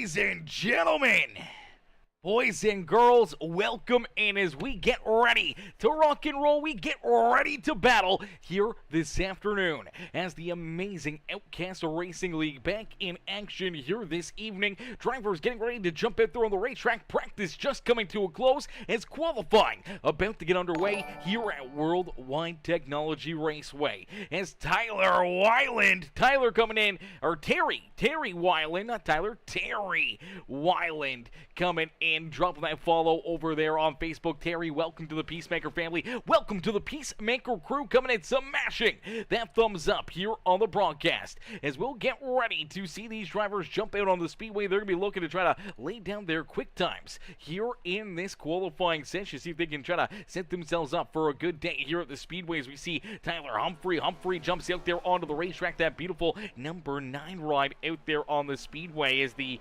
Ladies and gentlemen, boys and girls, welcome in as we get ready to rock and roll. We get ready to battle here this afternoon as the amazing Outcast Racing League back in action here this evening. Drivers getting ready to jump out there on the racetrack. Practice just coming to a close as qualifying about to get underway here at World Wide Technology Raceway. As Tyler coming in, or Terry Weiland, not Tyler, Terry Weiland coming in, dropping that follow over there on Facebook. Terry, welcome to the Peacemaker family. Welcome to the Peacemaker crew, coming in smashing that thumbs up here on the broadcast as we'll get ready to see these drivers jump out on the speedway. They're going to be looking to try to lay down their quick times here in this qualifying session, see if they can try to set themselves up for a good day here at the speedway as we see Tyler Humphrey jumps out there onto the racetrack. That beautiful number 9 ride out there on the speedway is the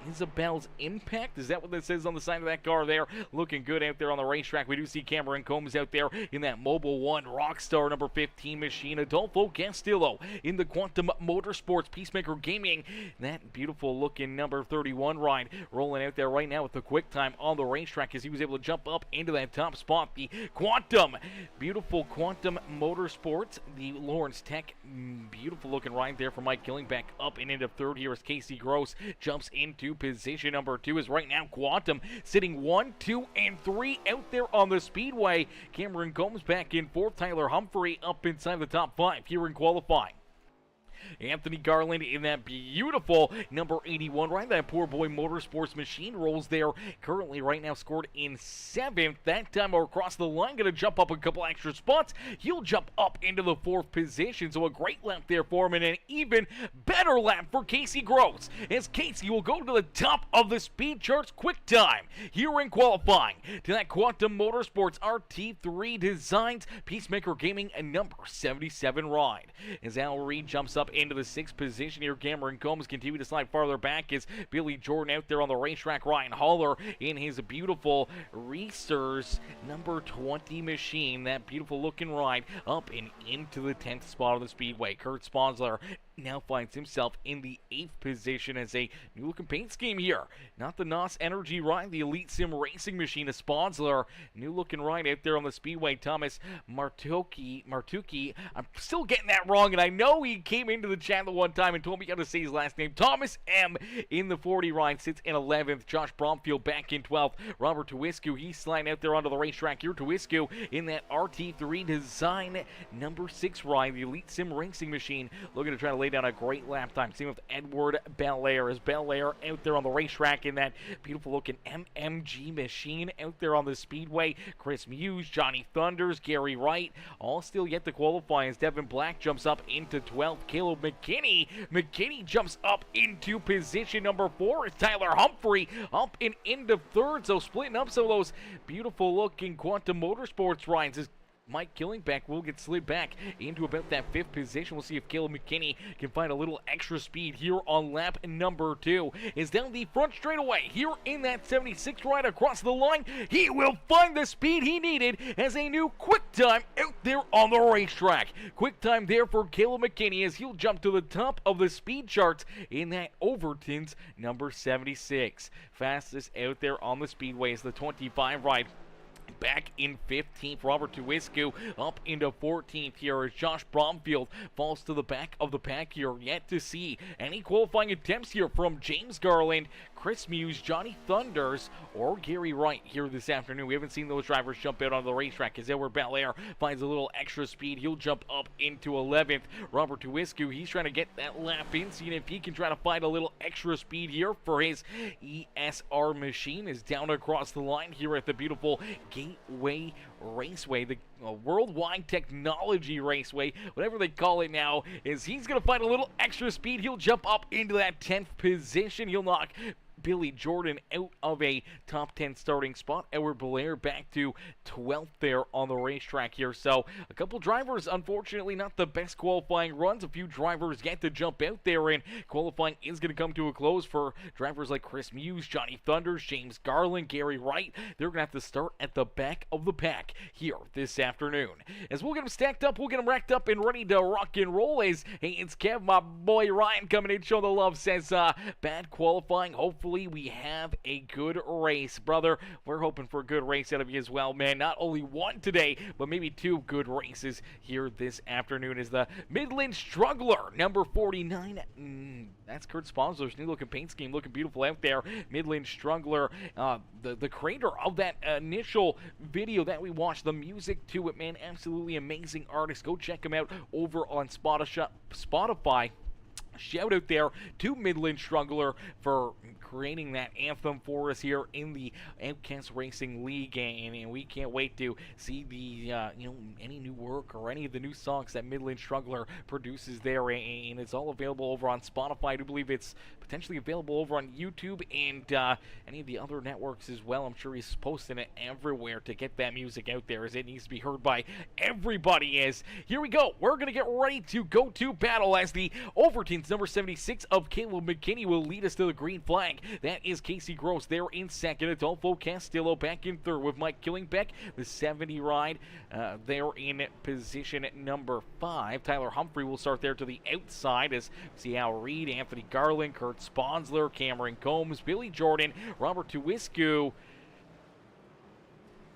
Isabel's Impact. Is that what this says on the side of that car there? Looking good out there on the racetrack. We do see Cameron Combs out there in that Mobile One Rockstar number 15 machine. Adolfo Castillo in the Quantum Motorsports Peacemaker Gaming. That beautiful looking number 31 ride rolling out there right now with the quick time on the racetrack as he was able to jump up into that top spot. The beautiful Quantum Motorsports, the Lawrence Tech, beautiful looking ride there for Mike Killing. Back up and into third here as Casey Gross jumps into position number 2 as right now Quantum sitting 1, 2, and 3 out there on the speedway. Cameron Combs back in 4th. Tyler Humphrey up inside the top 5 here in qualifying. Anthony Garland in that beautiful number 81 ride. That poor boy Motorsports machine rolls there. Currently right now scored in 7th. That time across the line, going to jump up a couple extra spots. He'll jump up into the 4th position. So a great lap there for him and an even better lap for Casey Gross as Casey will go to the top of the speed charts quick time here in qualifying to that Quantum Motorsports RT3 Designs Peacemaker Gaming number 77 ride. As Al Reed jumps up into the 6th position here. Cameron Combs continue to slide farther back as Billy Jordan out there on the racetrack. Ryan Haller in his beautiful Reese's number 20 machine. That beautiful looking ride up and into the 10th spot of the speedway. Kurt Sponsler now finds himself in the 8th position as a new looking paint scheme here. Not the NOS Energy ride, the Elite Sim Racing Machine of Sponsler. New looking ride out there on the speedway. Thomas Martucci. I'm still getting that wrong, and I know he came into the channel one time and told me how to say his last name. Thomas M in the 40 ride sits in 11th. Josh Bromfield back in 12th. Robert Tuiscu, he's sliding out there onto the racetrack here. Tuiscu in that RT3 Design number 6 ride, the Elite Sim Racing Machine, looking to try to lay down a great lap time. Same with Edward Belair as Belair out there on the racetrack in that beautiful looking MMG machine out there on the speedway. Chris Muse, Johnny Thunders, Gary Wright, all still yet to qualify as Devin Black jumps up into 12th. Caleb McKinney jumps up into position number 4 as Tyler Humphrey up and into 3rd. So splitting up some of those beautiful looking Quantum Motorsports rides as Mike Killingback will get slid back into about that 5th position. We'll see if Caleb McKinney can find a little extra speed here on lap number 2. Is down the front straightaway here in that 76 ride across the line. He will find the speed he needed as a new quick time out there on the racetrack. Quick time there for Caleb McKinney as he'll jump to the top of the speed charts in that Overton's number 76. Fastest out there on the speedway is the 25 ride. Back in 15th, Robert Tuiscu up into 14th here as Josh Bromfield falls to the back of the pack here. Yet to see any qualifying attempts here from James Garland, Chris Muse, Johnny Thunders, or Gary Wright here this afternoon. We haven't seen those drivers jump out on the racetrack as Edward Belair finds a little extra speed. He'll jump up into 11th. Robert Tuiscu, he's trying to get that lap in, seeing if he can try to find a little extra speed here for his ESR machine. Is down across the line here at the beautiful Gateway Raceway, the World Wide Technology Raceway, whatever they call it now, is he's going to find a little extra speed. He'll jump up into that 10th position. He'll knock Billy Jordan out of a top 10 starting spot. Edward Belair back to 12th there on the racetrack here. So a couple drivers, unfortunately, not the best qualifying runs. A few drivers yet to jump out there, and qualifying is going to come to a close for drivers like Chris Muse, Johnny Thunders, James Garland, Gary Wright. They're going to have to start at the back of the pack here this afternoon. As we'll get them stacked up, we'll get them racked up and ready to rock and roll. As hey, it's Kev, my boy Ryan, coming in, showing the love, says bad qualifying. Hopefully we have a good race, brother. We're hoping for a good race out of you as well, man. Not only one today, but maybe two good races here this afternoon. Is the Midland Struggler, number 49. That's Kurt Sponsler's new looking paint scheme, looking beautiful out there. Midland Struggler, the creator of that initial video that we watched, the music to it, man. Absolutely amazing artist. Go check him out over on Spotify. Shout out there to Midland Struggler for creating that anthem for us here in the Outcast Racing League, and we can't wait to see the any new work or any of the new songs that Midland Struggler produces there, and it's all available over on Spotify. I do believe it's potentially available over on YouTube and any of the other networks as well. I'm sure he's posting it everywhere to get that music out there, as it needs to be heard by everybody. As here we go, we're gonna get ready to go to battle as the Overton's number 76 of Caleb McKinney will lead us to the green flag. That is Casey Gross there in second. Adolfo Castillo back in third with Mike Killingbeck, the 70 ride there in position number 5. Tyler Humphrey will start there to the outside as we see Al Reed, Anthony Garland, Kurt Sponsler, Cameron Combs, Billy Jordan, Robert Tuiscu,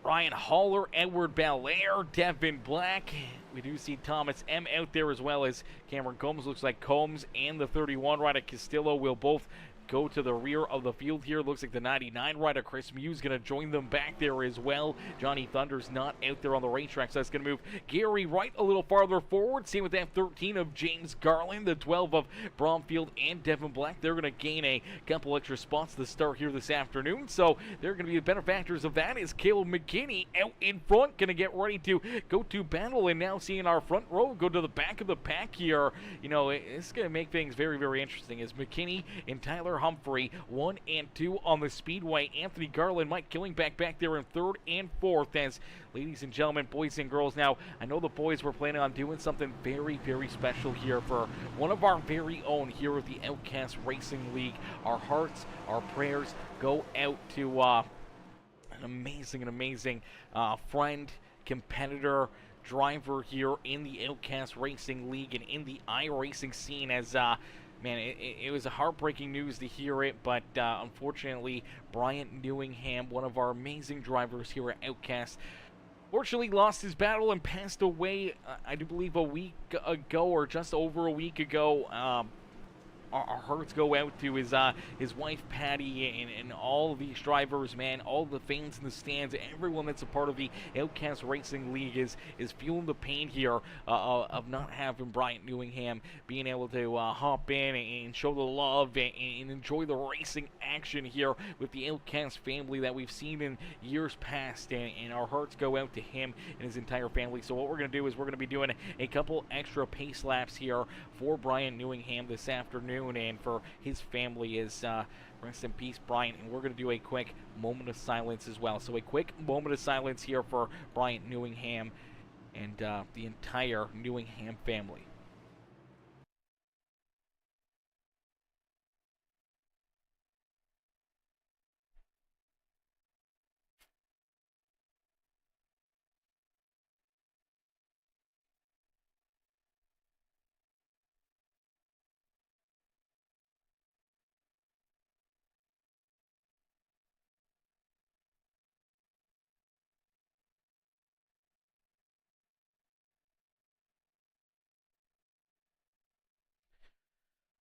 Ryan Haller, Edward Belair, Devin Black. We do see Thomas M. out there as well as Cameron Combs. Looks like Combs and the 31 rider Castillo will both go to the rear of the field here. Looks like the 99 rider Chris Muse going to join them back there as well. Johnny Thunder's not out there on the racetrack, so that's going to move Gary Wright a little farther forward. Same with that 13 of James Garland, the 12 of Bromfield and Devin Black. They're going to gain a couple extra spots to start here this afternoon, so they're going to be the benefactors of that. Is Caleb McKinney out in front, going to get ready to go to battle, and now seeing our front row go to the back of the pack here. You know, it's going to make things very, very interesting as McKinney and Tyler Humphrey 1 and 2 on the speedway. Anthony Garland, Mike Killingbeck back there in third and fourth. As ladies and gentlemen, boys and girls, now I know the boys were planning on doing something very, very special here for one of our very own here at the Outcast Racing League. Our hearts, our prayers go out to an amazing friend, competitor, driver here in the Outcast Racing League and in the iRacing scene. As man, it was a heartbreaking news to hear it, but unfortunately, Bryant Newingham, one of our amazing drivers here at Outcast, fortunately lost his battle and passed away, I do believe, a week ago or just over a week ago. Our hearts go out to his wife Patty and all of these drivers, man, all the fans in the stands, everyone that's a part of the Outcast Racing League is feeling the pain here of not having Bryant Newingham being able to hop in and show the love and enjoy the racing action here with the Outcast family that we've seen in years past, and our hearts go out to him and his entire family. So what we're going to do is we're going to be doing a couple extra pace laps here for Bryant Newingham this afternoon, and for his family. Is rest in peace, Bryant. And we're going to do a quick moment of silence as well. So a quick moment of silence here for Bryant Newingham and the entire Newingham family.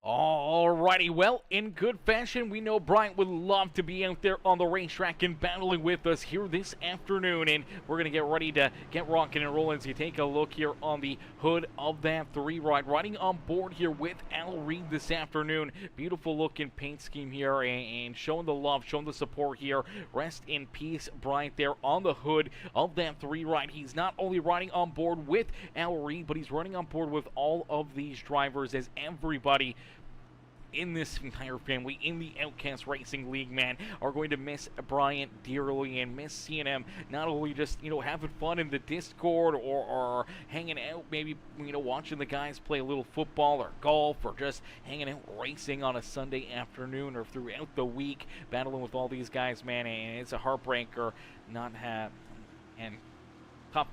Alrighty, well, in good fashion, we know Bryant would love to be out there on the racetrack and battling with us here this afternoon, and we're going to get ready to get rocking and rolling. So you take a look here on the hood of that 3 ride, riding on board here with Al Reed this afternoon. Beautiful looking paint scheme here, and showing the love, showing the support here. Rest in peace, Bryant, there on the hood of that 3 ride. He's not only riding on board with Al Reed, but he's running on board with all of these drivers, as everybody in this entire family, in the Outcast Racing League, man, are going to miss Bryant dearly and miss CNM, not only just, having fun in the Discord or hanging out, maybe, watching the guys play a little football or golf or just hanging out racing on a Sunday afternoon or throughout the week, battling with all these guys, man, and it's a heartbreaker not have, and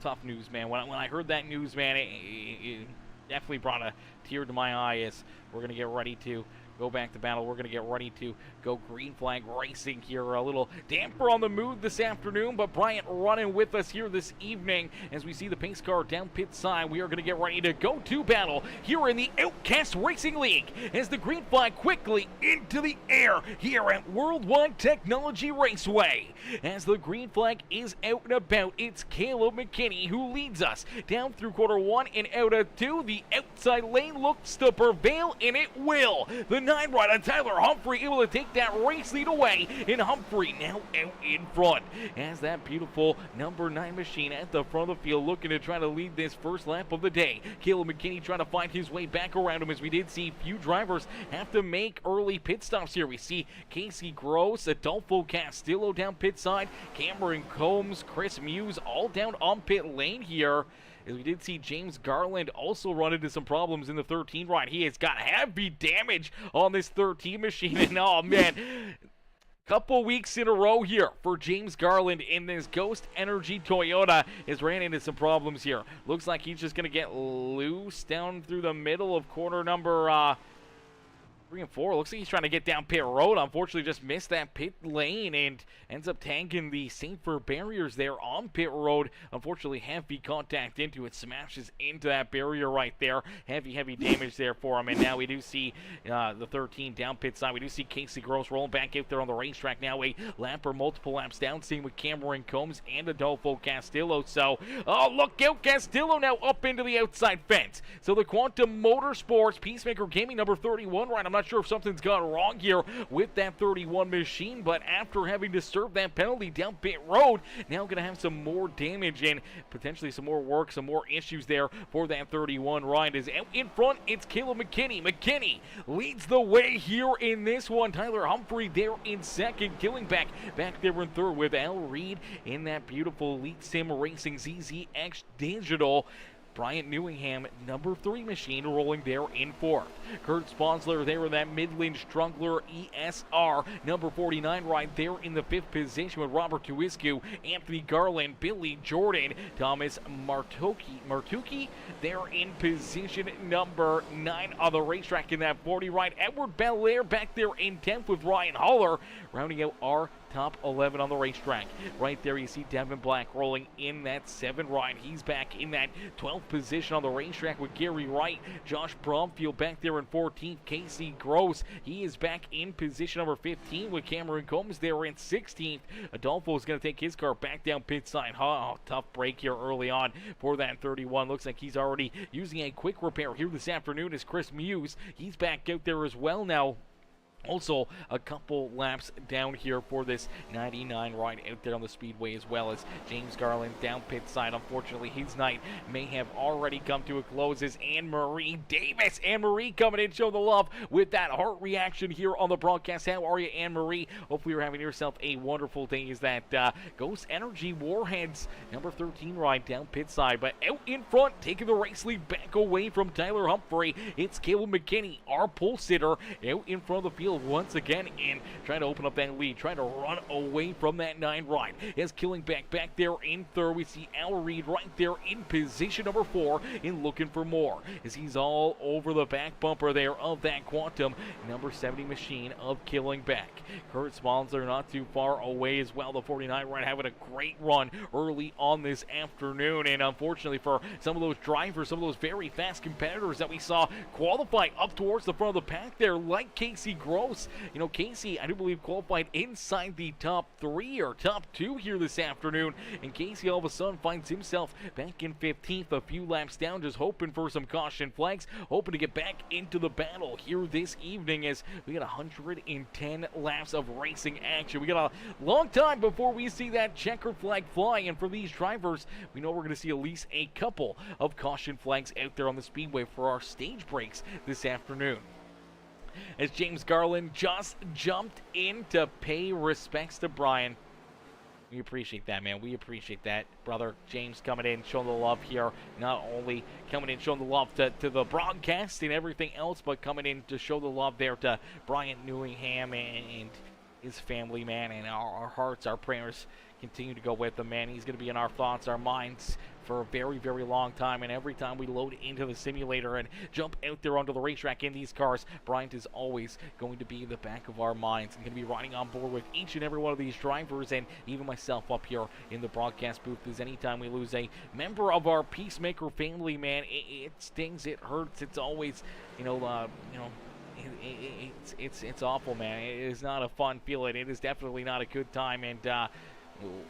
tough news, man. When I heard that news, man, it definitely brought a tear to my eye as we're going to get ready to go back to battle. We're going to get ready to go green flag racing here. A little damper on the mood this afternoon, but Bryant running with us here this evening as we see the pace car down pit side. We are going to get ready to go to battle here in the Outcast Racing League as the green flag quickly into the air here at World Wide Technology Raceway. As the green flag is out and about, it's Caleb McKinney who leads us down through quarter one and out of two. The outside lane looks to prevail, and it will. The 9 right on Tyler Humphrey able to take that race lead away, and Humphrey now out in front as that beautiful number 9 machine at the front of the field looking to try to lead this first lap of the day. Caleb McKinney trying to find his way back around him as we did see a few drivers have to make early pit stops here. We see Casey Gross, Adolfo Castillo down pit side, Cameron Combs, Chris Muse all down on pit lane here. As we did see James Garland also run into some problems in the 13 ride. He has got heavy damage on this 13 machine. And oh man, couple weeks in a row here for James Garland in this Ghost Energy Toyota has ran into some problems here. Looks like he's just going to get loose down through the middle of quarter number 3 and 4. Looks like he's trying to get down pit road. Unfortunately, just missed that pit lane and ends up tagging the safer barriers there on pit road. Unfortunately, heavy contact into it. Smashes into that barrier right there. Heavy damage there for him. And now we do see the 13 down pit side. We do see Casey Gross rolling back out there on the racetrack now. A lap or multiple laps down, seen with Cameron Combs and Adolfo Castillo. So, oh, look out. Castillo now up into the outside fence. So the Quantum Motorsports Peacemaker Gaming number 31 right. I'm not sure if something's gone wrong here with that 31 machine, but after having to serve that penalty down pit road, now going to have some more damage and potentially some more work, some more issues there for that 31 ride. Is out in front, it's Caleb McKinney. McKinney leads the way here in this one. Tyler Humphrey there in second, killing back there in third with Al Reed in that beautiful Elite Sim Racing ZZX Digital. Bryant Newingham, number 3 machine, rolling there in fourth. Kurt Sponsler there in that Midland Strungler ESR, number 49, right there in the 5th position with Robert Tuiscu, Anthony Garland, Billy Jordan, Thomas Martucci there in position number 9 on the racetrack in that 40, right. Edward Belair back there in 10th with Ryan Haller, rounding out our top 11 on the racetrack. Right there you see Devin Black rolling in that 7 ride. He's back in that 12th position on the racetrack with Gary Wright. Josh Bromfield back there in 14th. Casey Gross, he is back in position number 15 with Cameron Combs there in 16th. Adolfo is going to take his car back down pit side. Oh, tough break here early on for that 31. Looks like he's already using a quick repair here this afternoon as Chris Muse. He's back out there as well now. Also, a couple laps down here for this 99 ride out there on the speedway, as well as James Garland down pit side. Unfortunately, his night may have already come to a close as Anne-Marie Davis. Anne-Marie coming in, show the love with that heart reaction here on the broadcast. How are you, Anne-Marie? Hopefully you're having yourself a wonderful day as that Ghost Energy Warheads number 13 ride down pit side. But out in front, taking the race lead back away from Tyler Humphrey, it's Caleb McKinney, our pole sitter, out in front of the field once again and trying to open up that lead, trying to run away from that 9 ride. As killing back there in third, we see Al Reed right there in position number 4 and looking for more as he's all over the back bumper there of that Quantum number 70 machine of killing back. Kurt Sponsler not too far away as well. The 49 ride having a great run early on this afternoon, and unfortunately for some of those drivers, some of those very fast competitors that we saw qualify up towards the front of the pack there, like Casey Gross. You know, Casey, I do believe, qualified inside the top 3 or top 2 here this afternoon, and Casey all of a sudden finds himself back in 15th, a few laps down, just hoping for some caution flags, hoping to get back into the battle here this evening as we got 110 laps of racing action. We got a long time before we see that checker flag fly, and for these drivers, we know we're going to see at least a couple of caution flags out there on the speedway for our stage breaks this afternoon. as James Garland just jumped in to pay respects to Bryant. We appreciate that, man. We appreciate that. Brother James coming in, showing the love here. Not only coming in, showing the love to the broadcast and everything else, but coming in to show the love there to Bryant Newingham and his family, man. And our hearts, our prayers continue to go with him, man. He's going to be in our thoughts, our minds for a very, very long time. And every time we load into the simulator and jump out there onto the racetrack in these cars, Bryant is always going to be in the back of our minds and going to be riding on board with each and every one of these drivers, and even myself up here in the broadcast booth. As anytime we lose a member of our Peacemaker family, man, it stings, it hurts. It's always, it's awful, man. It is not a fun feeling. It is definitely not a good time, and our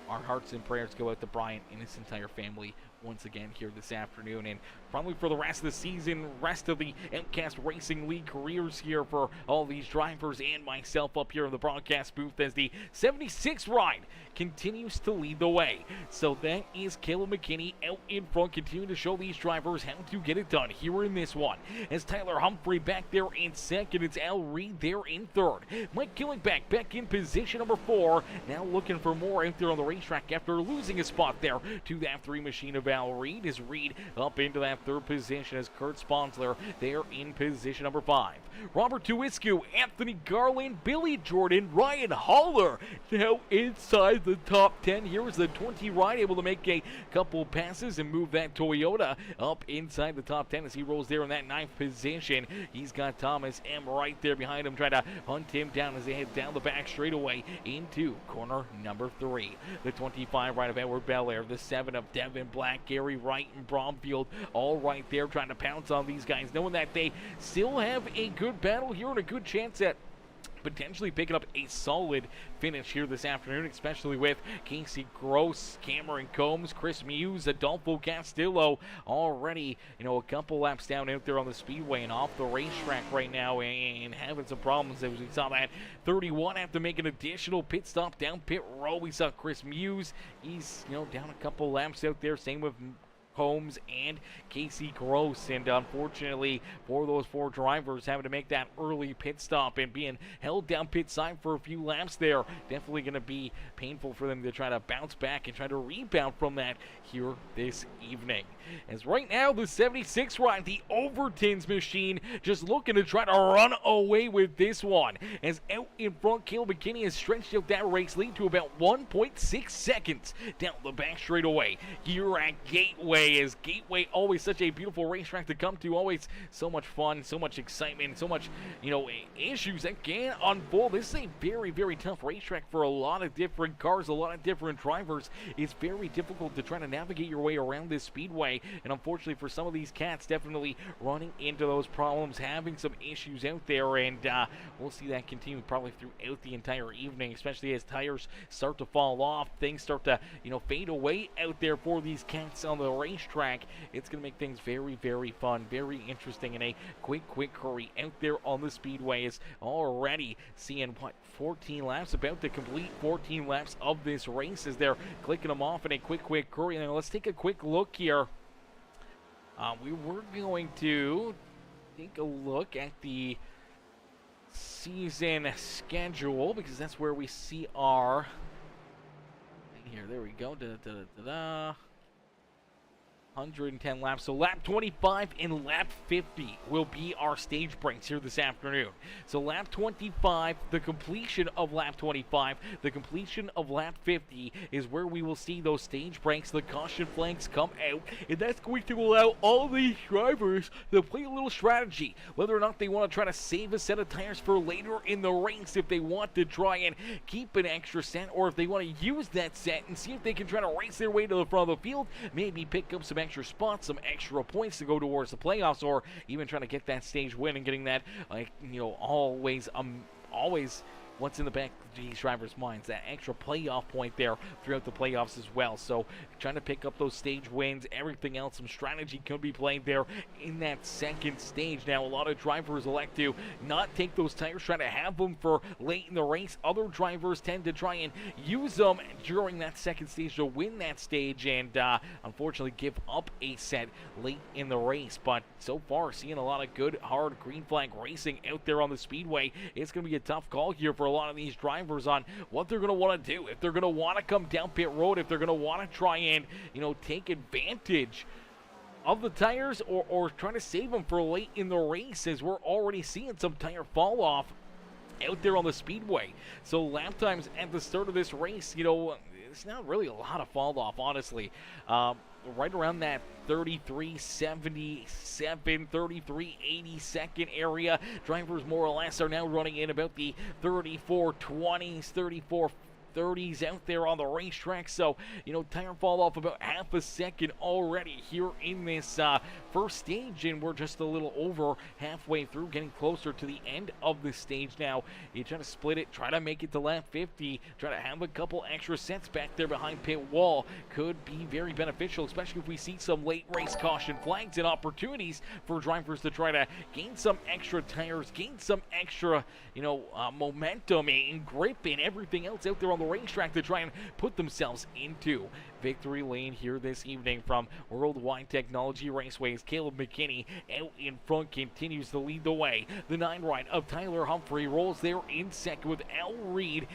hearts and prayers go out to Bryant and his entire family once again here this afternoon, and probably for the rest of the season, rest of the Outcast Racing League careers here for all these drivers and myself up here in the broadcast booth as the 76 ride continues to lead the way. So that is Caleb McKinney out in front, continuing to show these drivers how to get it done here in this one. As Tyler Humphrey back there in second, it's Al Reed there in third. Mike Killingback back in position number 4, now looking for more out there on the racetrack after losing a spot there to that 3 machine of Al Reed. As Reed up into that third position as Kurt Sponsler there in position number 5. Robert Tuiscu, Anthony Garland, Billy Jordan, Ryan Haller now inside the top 10. Here is the 20 ride, able to make a couple passes and move that Toyota up inside the top 10 as he rolls there in that 9th position. He's got Thomas M right there behind him, trying to hunt him down as they head down the back straightaway into corner number 3. The 25 ride of Edward Belair, the 7 of Devin Black, Gary Wright, and Bromfield all right there trying to pounce on these guys, knowing that they still have a good battle here and a good chance at potentially picking up a solid finish here this afternoon, especially with Casey Gross, Cameron Combs, Chris Muse, Adolfo Castillo already, a couple laps down out there on the speedway and off the racetrack right now and having some problems. As we saw that 31 have to make an additional pit stop down pit row. We saw Chris Muse, he's, down a couple laps out there. Same with Holmes and Casey Gross, and unfortunately for those 4 drivers having to make that early pit stop and being held down pit side for a few laps there, definitely going to be painful for them to try to bounce back and try to rebound from that here this evening. As right now the 76 ride, the Overtons machine, just looking to try to run away with this one, as out in front Caleb McKinney has stretched out that race lead to about 1.6 seconds down the back straightaway here at Gateway. Is Gateway always such a beautiful racetrack to come to, always so much fun, so much excitement, so much issues that can unfold. This is a very, very tough racetrack for a lot of different cars, a lot of different drivers. It's very difficult to try to navigate your way around this speedway, and unfortunately for some of these cats, definitely running into those problems, having some issues out there, and we'll see that continue probably throughout the entire evening, especially as tires start to fall off, things start to fade away out there for these cats on the racetrack. It's going to make things very, very fun, very interesting, and a quick hurry out there on the speedway is already seeing 14 laps, about to complete 14 laps of this race as they're clicking them off in a quick hurry. And let's take a quick look here. We were going to take a look at the season schedule because that's where we see our here. There we go. 110 laps. So lap 25 and lap 50 will be our stage breaks here this afternoon. So lap 25, the completion of lap 25, the completion of lap 50 is where we will see those stage breaks, the caution flags come out, and that's going to allow all these drivers to play a little strategy, whether or not they want to try to save a set of tires for later in the race, if they want to try and keep an extra set, or if they want to use that set and see if they can try to race their way to the front of the field, maybe pick up some extra spots, some extra points to go towards the playoffs, or even trying to get that stage win and getting that, always what's in the back of these drivers' minds, that extra playoff point there throughout the playoffs as well. So trying to pick up those stage wins, everything else, some strategy could be played there in that second stage. Now, a lot of drivers elect to not take those tires, try to have them for late in the race. Other drivers tend to try and use them during that second stage to win that stage and unfortunately give up a set late in the race. But so far, seeing a lot of good, hard green flag racing out there on the speedway. It's going to be a tough call here for a lot of these drivers on what they're going to want to do. If they're going to want to come down pit road, if they're going to want to try and, take advantage of the tires or trying to save them for late in the race, as we're already seeing some tire fall off out there on the speedway. So lap times at the start of this race, it's not really a lot of fall off, honestly. Right around that 33.77, 33.80 second area. Drivers more or less are now running in about the 34.20s, 34.30s out there on the racetrack. So, tire fall off about half a second already here in this first stage, and we're just a little over halfway through, getting closer to the end of the stage now. You try to split it, try to make it to lap 50, try to have a couple extra sets back there behind pit wall. Could be very beneficial, especially if we see some late race caution flags and opportunities for drivers to try to gain some extra tires, gain some extra, momentum and grip and everything else out there on the racetrack to try and put themselves into victory lane here this evening. From World Wide Technology Raceway, Caleb McKinney out in front continues to lead the way. The 9 ride of Tyler Humphrey rolls there in second with Al Reed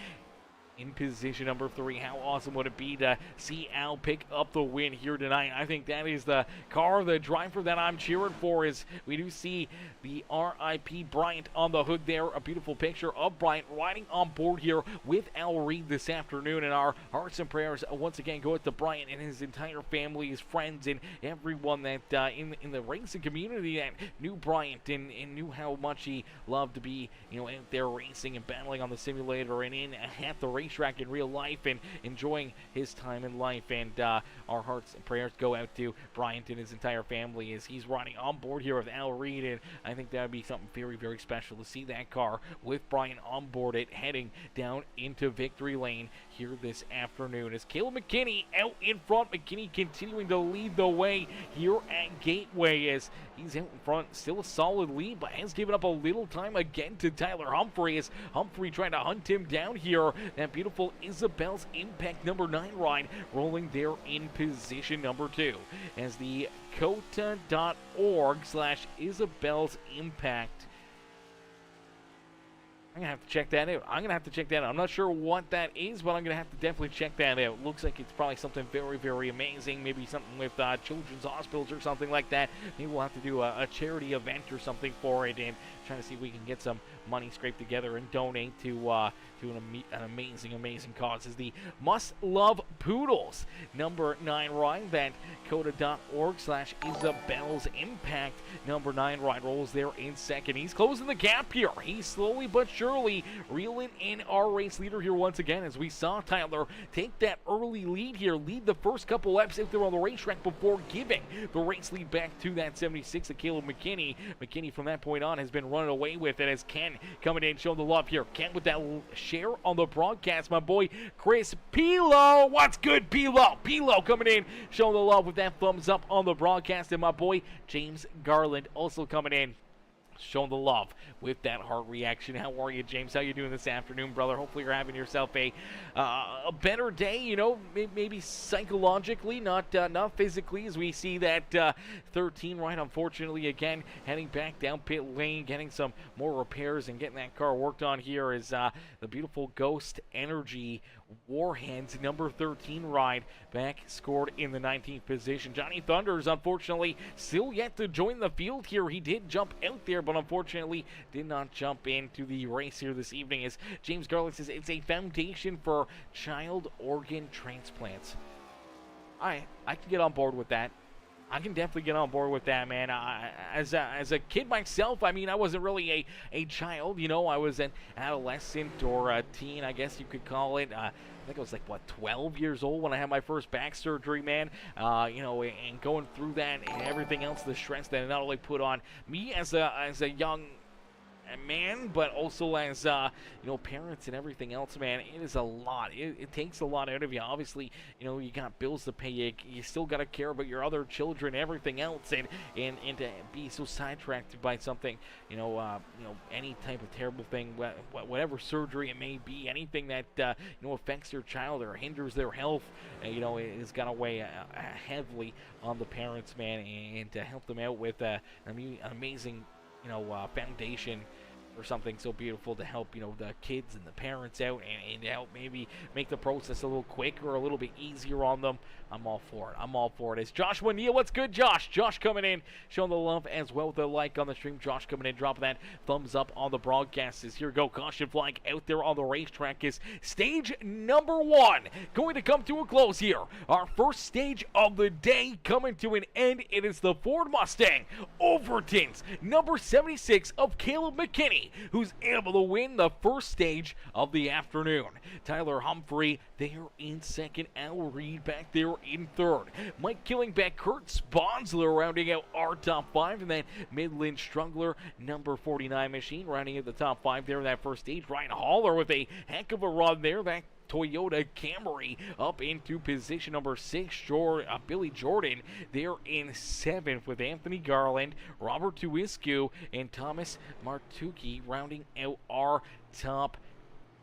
in position number 3. How awesome would it be to see Al pick up the win here tonight? I think that is the car, the driver that I'm cheering for. Is we do see the RIP Bryant on the hood there. A beautiful picture of Bryant riding on board here with Al Reed this afternoon. And our hearts and prayers once again go out to Bryant and his entire family, his friends, and everyone that in the racing community that knew Bryant and knew how much he loved to be, out there racing and battling on the simulator and at the racetrack in real life and enjoying his time in life. And our hearts and prayers go out to Bryant and his entire family as he's riding on board here with Al Reed. And I think that would be something very, very special to see that car with Bryant on board it, heading down into victory lane here this afternoon. As Caleb McKinney out in front, McKinney continuing to lead the way here at Gateway as he's out in front. Still a solid lead, but has given up a little time again to Tyler Humphrey as Humphrey trying to hunt him down here. That beautiful Isabel's Impact number 9 ride rolling there in position number 2 as the COTA.org/Isabel's Impact. I'm going to have to check that out. I'm not sure what that is, but I'm going to have to definitely check that out. Looks like it's probably something very, very amazing. Maybe something with children's hospitals or something like that. Maybe we'll have to do a charity event or something for it and trying to see if we can get some money scraped together and donate to an amazing cause. Is the Must Love Poodles number 9 ride. That COTA.org/Isabel's Impact number 9 ride rolls there in second. He's closing the gap here. He's slowly but surely reeling in our race leader here once again, as we saw Tyler take that early lead here, lead the first couple laps out there on the racetrack before giving the race lead back to that 76 of Caleb McKinney. McKinney from that point on has been running away with it as Ken coming in showing the love here. Ken with that share on the broadcast. My boy Chris Pilo. What's good, Pilo? Pilo coming in showing the love with that thumbs up on the broadcast. And my boy James Garland also coming in showing the love with that heart reaction. How are you, James? How you doing this afternoon, brother? Hopefully you're having yourself a better day, maybe psychologically, not physically, as we see that 13 right, unfortunately, again, heading back down pit lane, getting some more repairs and getting that car worked on here is the beautiful Ghost Energy Warheads number 13 ride, back scored in the 19th position. Johnny Thunders, unfortunately, still yet to join the field here. He did jump out there, but unfortunately did not jump into the race here this evening, as James Garland says it's a foundation for child organ transplants. I can get on board with that. I can definitely get on board with that, man. As a kid myself, I mean, I wasn't really a child, I was an adolescent or a teen, I guess you could call it. I think I was 12 years old when I had my first back surgery, man. And going through that and everything else, the stress that it not only put on me as a young man, but also as parents and everything else, man. It is a lot. It takes a lot out of you. Obviously, you got bills to pay. You still got to care about your other children, everything else, and to be so sidetracked by something, any type of terrible thing, whatever surgery it may be, anything that affects your child or hinders their health, is gonna weigh heavily on the parents, man, and to help them out with an amazing foundation or something so beautiful to help the kids and the parents out and help maybe make the process a little quicker or a little bit easier on them. I'm all for it. It's Joshua Neal. What's good, Josh? Josh coming in, showing the love as well, the like on the stream. Josh coming in, dropping that thumbs up on the broadcast. Here we go. Caution flag out there on the racetrack is stage number 1 going to come to a close here. Our first stage of the day coming to an end. It is the Ford Mustang Overton's number 76 of Caleb McKinney, who's able to win the first stage of the afternoon. Tyler Humphrey there in second. Al Reed back there in third. Mike Killingbeck, Kurt Sponsler rounding out our top 5, and then Midland Strungler, number 49 machine, rounding out the top 5 there in that first stage. Ryan Haller with a heck of a run there. That Toyota Camry up into position number 6. Billy Jordan there in 7th with Anthony Garland, Robert Tuiscu, and Thomas Martucci rounding out our top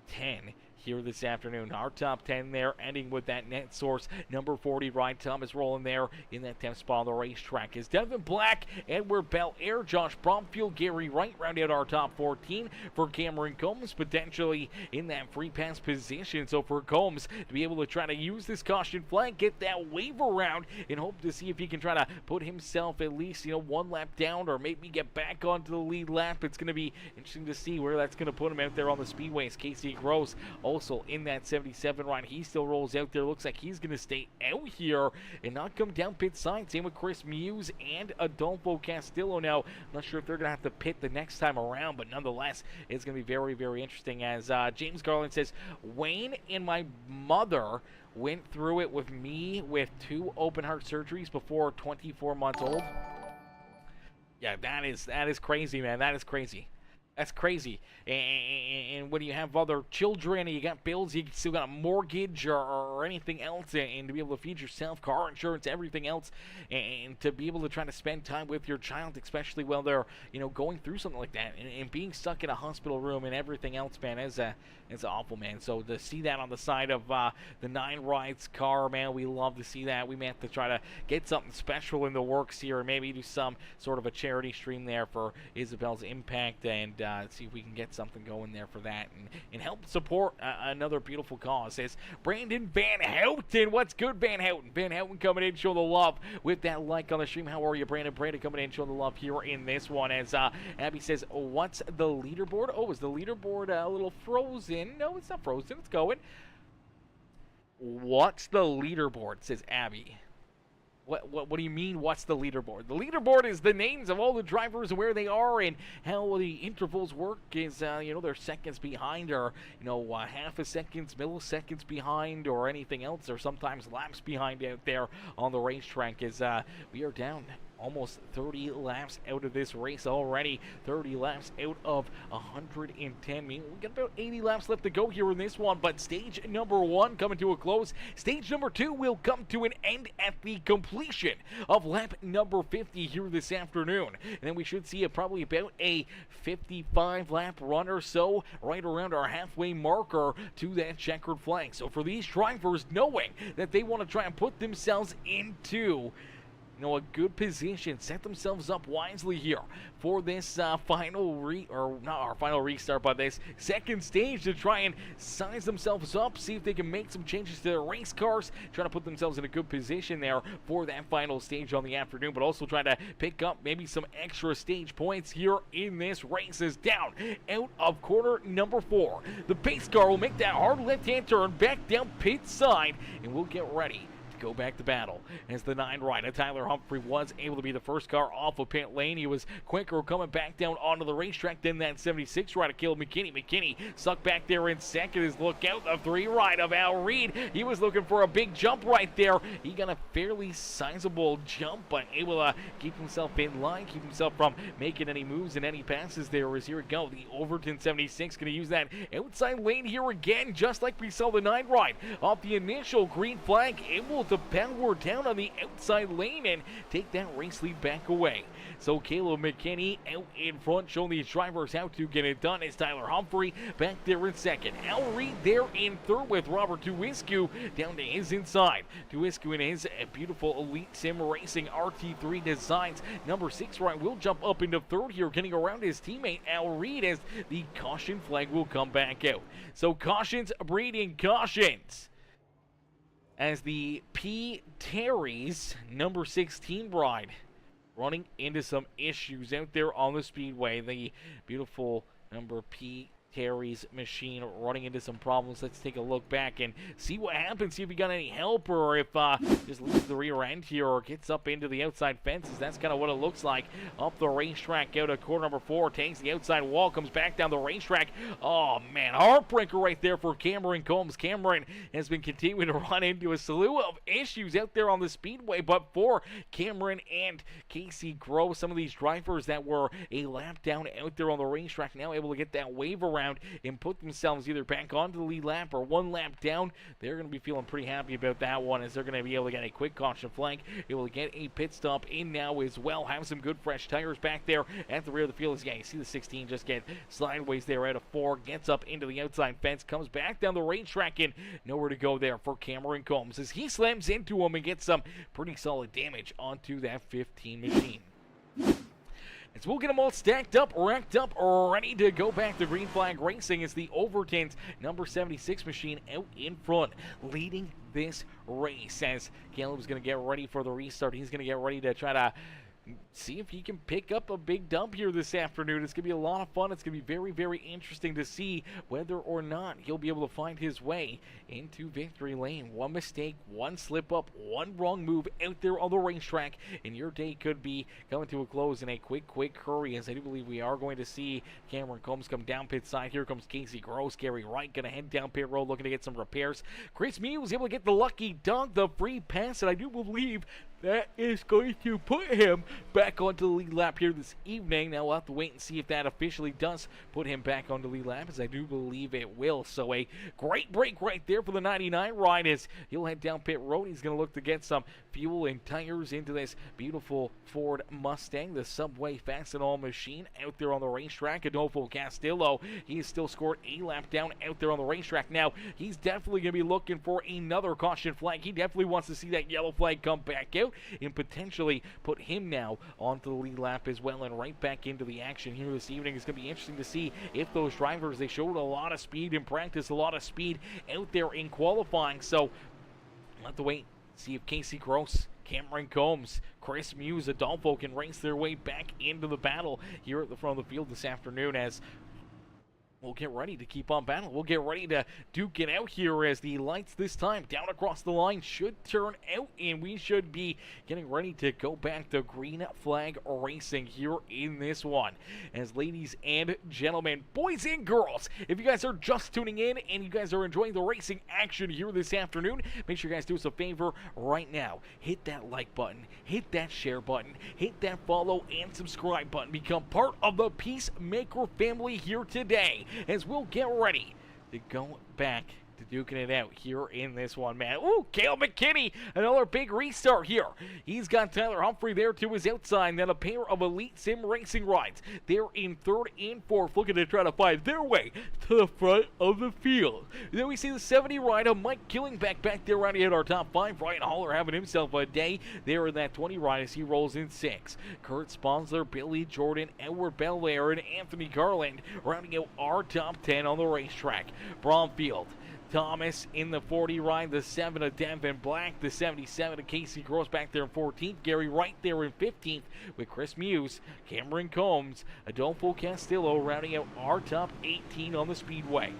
10 here this afternoon. Our top 10 there, ending with that net source number 40. Ryan Thomas rolling there in that 10th spot on the racetrack is Devin Black, Edward Belair, Josh Bromfield, Gary Wright rounding out our top 14 for Cameron Combs, potentially in that free pass position. So for Combs to be able to try to use this caution flag, get that waiver round, and hope to see if he can try to put himself at least one lap down or maybe get back onto the lead lap. It's going to be interesting to see where that's going to put him out there on the speedways. Casey Gross also in that 77 ride. He still rolls out there. Looks like he's going to stay out here and not come down pit side. Same with Chris Muse and Adolfo Castillo. Now, I'm not sure if they're going to have to pit the next time around, but nonetheless, it's going to be very, very interesting. As James Garland says, Wayne and my mother went through it with me with 2 open heart surgeries before 24 months old. Yeah, that is crazy, man. That is crazy. That's crazy. And when you have other children and you got bills, you still got a mortgage or anything else, and to be able to feed yourself, car insurance, everything else, and to be able to try to spend time with your child, especially while they're going through something like that, and being stuck in a hospital room and everything else, man, is awful, man. So to see that on the side of the 9 Rides car, man, we love to see that. We may have to try to get something special in the works here, and maybe do some sort of a charity stream there for Isabel's Impact, and see if we can get something going there for that and help support another beautiful cause. Says Brandon Van Houten. What's good, Van Houten? Van Houten coming in, showing the love with that like on the stream. How are you, Brandon? Brandon coming in, showing the love here in this one. As Abby says, what's the leaderboard? Oh, is the leaderboard a little frozen? No, it's not frozen. It's going. What's the leaderboard? Says Abby. What do you mean, what's the leaderboard? The leaderboard is the names of all the drivers and where they are and how the intervals work. Is, they're seconds behind, or, half a seconds, milliseconds behind, or anything else, or sometimes laps behind out there on the racetrack. Is we are down almost 30 laps out of this race already. 30 laps out of 110. I mean, we got about 80 laps left to go here in this one, but stage number 1 coming to a close. Stage number 2 will come to an end at the completion of lap number 50 here this afternoon. And then we should see probably about a 55 lap run or so, right around our halfway marker to that checkered flag. So for these drivers, knowing that they want to try and put themselves into a good position, set themselves up wisely here for this final restart, but this second stage to try and size themselves up, see if they can make some changes to their race cars, trying to put themselves in a good position there for that final stage on the afternoon, but also trying to pick up maybe some extra stage points here in this race. Is down out of corner number 4. The pace car will make that hard left-hand turn back down pit side, and we'll get ready go back to battle. As the 9 rider, Tyler Humphrey was able to be the first car off of pit lane. He was quicker coming back down onto the racetrack than that 76 rider, Caleb McKinney. McKinney stuck back there in second. His look out, the 3 ride of Al Reed. He was looking for a big jump right there. He got a fairly sizable jump, but able to keep himself in line, keep himself from making any moves and any passes there. As here we go, the Overton 76 going to use that outside lane here again, just like we saw the 9 ride off the initial green flag, able to power down on the outside lane and take that race lead back away. So Caleb McKinney out in front, showing these drivers how to get it done. As Tyler Humphrey back there in second. Al Reed there in third with Robert Tuisku down to his inside. Tuisku in his beautiful Elite Sim Racing RT3 Designs number 6 ride will jump up into third here, getting around his teammate Al Reed as the caution flag will come back out. So cautions breeding cautions, as the P. Terry's number 16 ride running into some issues out there on the speedway. The beautiful number P. Terry's machine running into some problems. Let's take a look back and see what happens, see if he got any help, or if just leaves the rear end here or gets up into the outside fences. That's kind of what it looks like. Up the racetrack, out of corner number 4, takes the outside wall, comes back down the racetrack. Oh man, heartbreaker right there for Cameron Combs. Cameron has been continuing to run into a slew of issues out there on the speedway, but for Cameron and Casey Gross, some of these drivers that were a lap down out there on the racetrack, now able to get that wave around and put themselves either back onto the lead lap or 1 lap down. They're going to be feeling pretty happy about that one, as they're going to be able to get a quick caution flag, able to get a pit stop in now as well, have some good fresh tires back there at the rear of the field. Yeah, you see the 16 just get sideways there out of 4, gets up into the outside fence, comes back down the racetrack, and nowhere to go there for Cameron Combs as he slams into him and gets some pretty solid damage onto that 15 machine. As we'll get them all stacked up, racked up, ready to go back to green flag racing. As the Overton's number 76 machine out in front, leading this race. As Caleb's going to get ready for the restart, he's going to get ready to try to see if he can pick up a big dump here this afternoon. It's going to be a lot of fun. It's going to be very, very interesting to see whether or not he'll be able to find his way into victory lane. 1 mistake, 1 slip up, 1 wrong move out there on the racetrack, and your day could be coming to a close in a quick hurry, as I do believe we are going to see Cameron Combs come down pit side. Here comes Casey Gross. Gary Wright going to head down pit road looking to get some repairs. Chris Mew was able to get the lucky dunk, the free pass, and I do believe that is going to put him back onto the lead lap here this evening. Now we'll have to wait and see if that officially does put him back onto the lead lap, as I do believe it will. So a great break right there for the 99 ride, as he'll head down pit road. He's going to look to get some fuel and tires into this beautiful Ford Mustang, the Subway Fastenal machine out there on the racetrack. Adolfo Castillo, he has still scored a lap down out there on the racetrack. Now he's definitely going to be looking for another caution flag. He definitely wants to see that yellow flag come back out and potentially put him now onto the lead lap as well, and right back into the action here this evening. It's going to be interesting to see if those drivers, they showed a lot of speed in practice, a lot of speed out there in qualifying. So we'll have to wait, see if Casey Gross, Cameron Combs, Chris Muse, Adolfo can race their way back into the battle here at the front of the field this afternoon, as we'll get ready to keep on battling. We'll get ready to duke it out here, as the lights this time down across the line should turn out, and we should be getting ready to go back to green flag racing here in this one. As ladies and gentlemen, boys and girls, if you guys are just tuning in and you guys are enjoying the racing action here this afternoon, make sure you guys do us a favor right now. Hit that like button, hit that share button, hit that follow and subscribe button. Become part of the Peacemaker family here today, as we'll get ready to go back to duking it out here in this one, man. Ooh, Caleb McKinney, another big restart here. He's got Tyler Humphrey there to his outside, and then a pair of Elite Sim Racing rides. They're in third and fourth, looking to try to find their way to the front of the field. Then we see the 70 ride of Mike Killingback back there rounding out our top 5. Ryan Haller having himself a day there in that 20 ride as he rolls in 6. Kurt Sponsler, Billy Jordan, Edward Belair, and Anthony Garland rounding out our top 10 on the racetrack. Bromfield, Thomas in the 40 ride, the 7 of Devin Black, the 77 of Casey Gross back there in 14th, Gary Wright there in 15th with Chris Muse, Cameron Combs, Adolfo Castillo rounding out our top 18 on the speedway.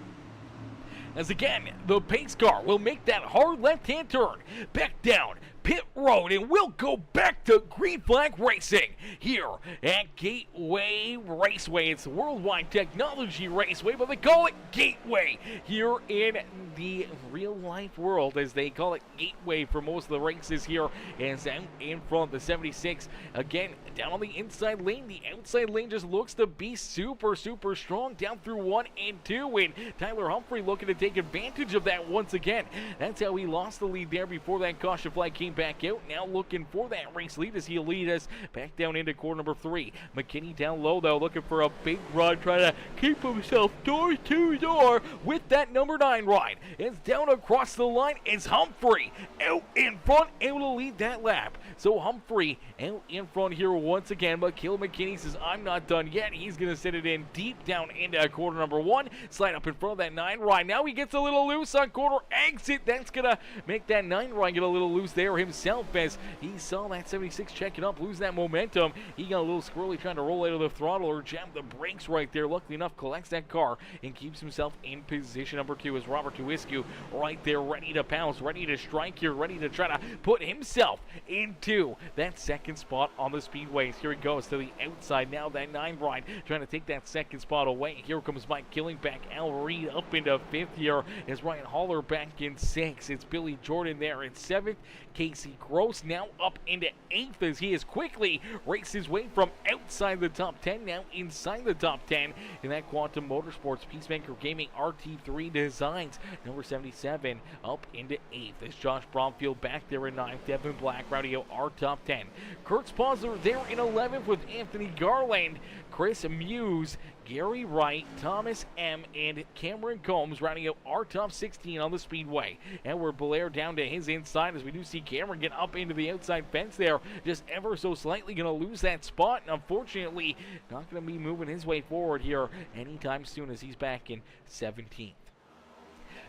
As again, the pace car will make that hard left-hand turn back down pit road, and we'll go back to green flag racing here at Gateway Raceway. It's the World Wide Technology Raceway, but they call it Gateway here in the real life world, as they call it Gateway for most of the races here. And out in front, the 76 again down on the inside lane. The outside lane just looks to be super strong down through 1 and 2, and Tyler Humphrey looking to take advantage of that once again. That's how he lost the lead there before that caution flag came back out. Now looking for that race lead as he'll lead us back down into corner number 3. McKinney down low though, looking for a big run, trying to keep himself door to door with that number 9 ride. It's down across the line. It's Humphrey out in front, able to lead that lap. So Humphrey out in front here once again, but Kill McKinney says, I'm not done yet. He's going to send it in deep down into corner number 1. Slide up in front of that 9 ride. Now he gets a little loose on corner exit. That's going to make that 9 ride get a little loose there himself, as he saw that 76 check it up, lose that momentum. He got a little squirrely trying to roll out of the throttle or jam the brakes right there. Luckily enough, collects that car and keeps himself in position number 2 as Robert Tuiscu right there, ready to pounce, ready to strike here, ready to try to put himself into that second spot on the speedways. Here he goes to the outside now, that 9 ride trying to take that second spot away. Here comes Mike Killingback, Al Reed up into 5th here as Ryan Haller back in 6th. It's Billy Jordan there in 7th. Casey Gross now up into 8th as he has quickly raced his way from outside the top 10 now inside the top 10 in that Quantum Motorsports Peacemaker Gaming RT3 Designs number 77 up into 8th as Josh Bromfield back there in 9th. Devin Black, Rowdy our top 10. Kurt Sponsor there in 11th with Anthony Garland, Chris Muse, Gary Wright, Thomas M, and Cameron Combs rounding out our top 16 on the speedway. Edward Belair down to his inside as we do see Cameron get up into the outside fence there, just ever so slightly going to lose that spot, and unfortunately not going to be moving his way forward here anytime soon as he's back in 17th.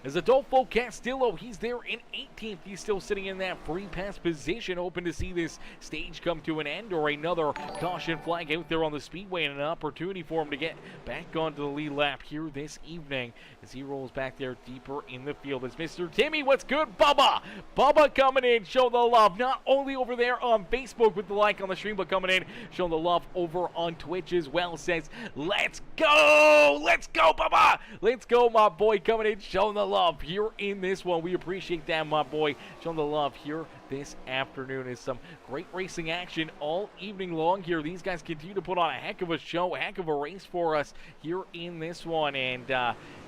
As Adolfo Castillo, he's there in 18th. He's still sitting in that free pass position, hoping to see this stage come to an end or another caution flag out there on the speedway, and an opportunity for him to get back onto the lead lap here this evening as he rolls back there deeper in the field. It's Mr. Timmy, what's good, Bubba? Bubba coming in, showing the love, not only over there on Facebook with the like on the stream, but coming in, showing the love over on Twitch as well. Says, let's go, Bubba, let's go, my boy, coming in, showing the love here in this one. We appreciate that, my boy, showing the love here this afternoon. Is some great racing action all evening long here. These guys continue to put on a heck of a show, a heck of a race for us here in this one, and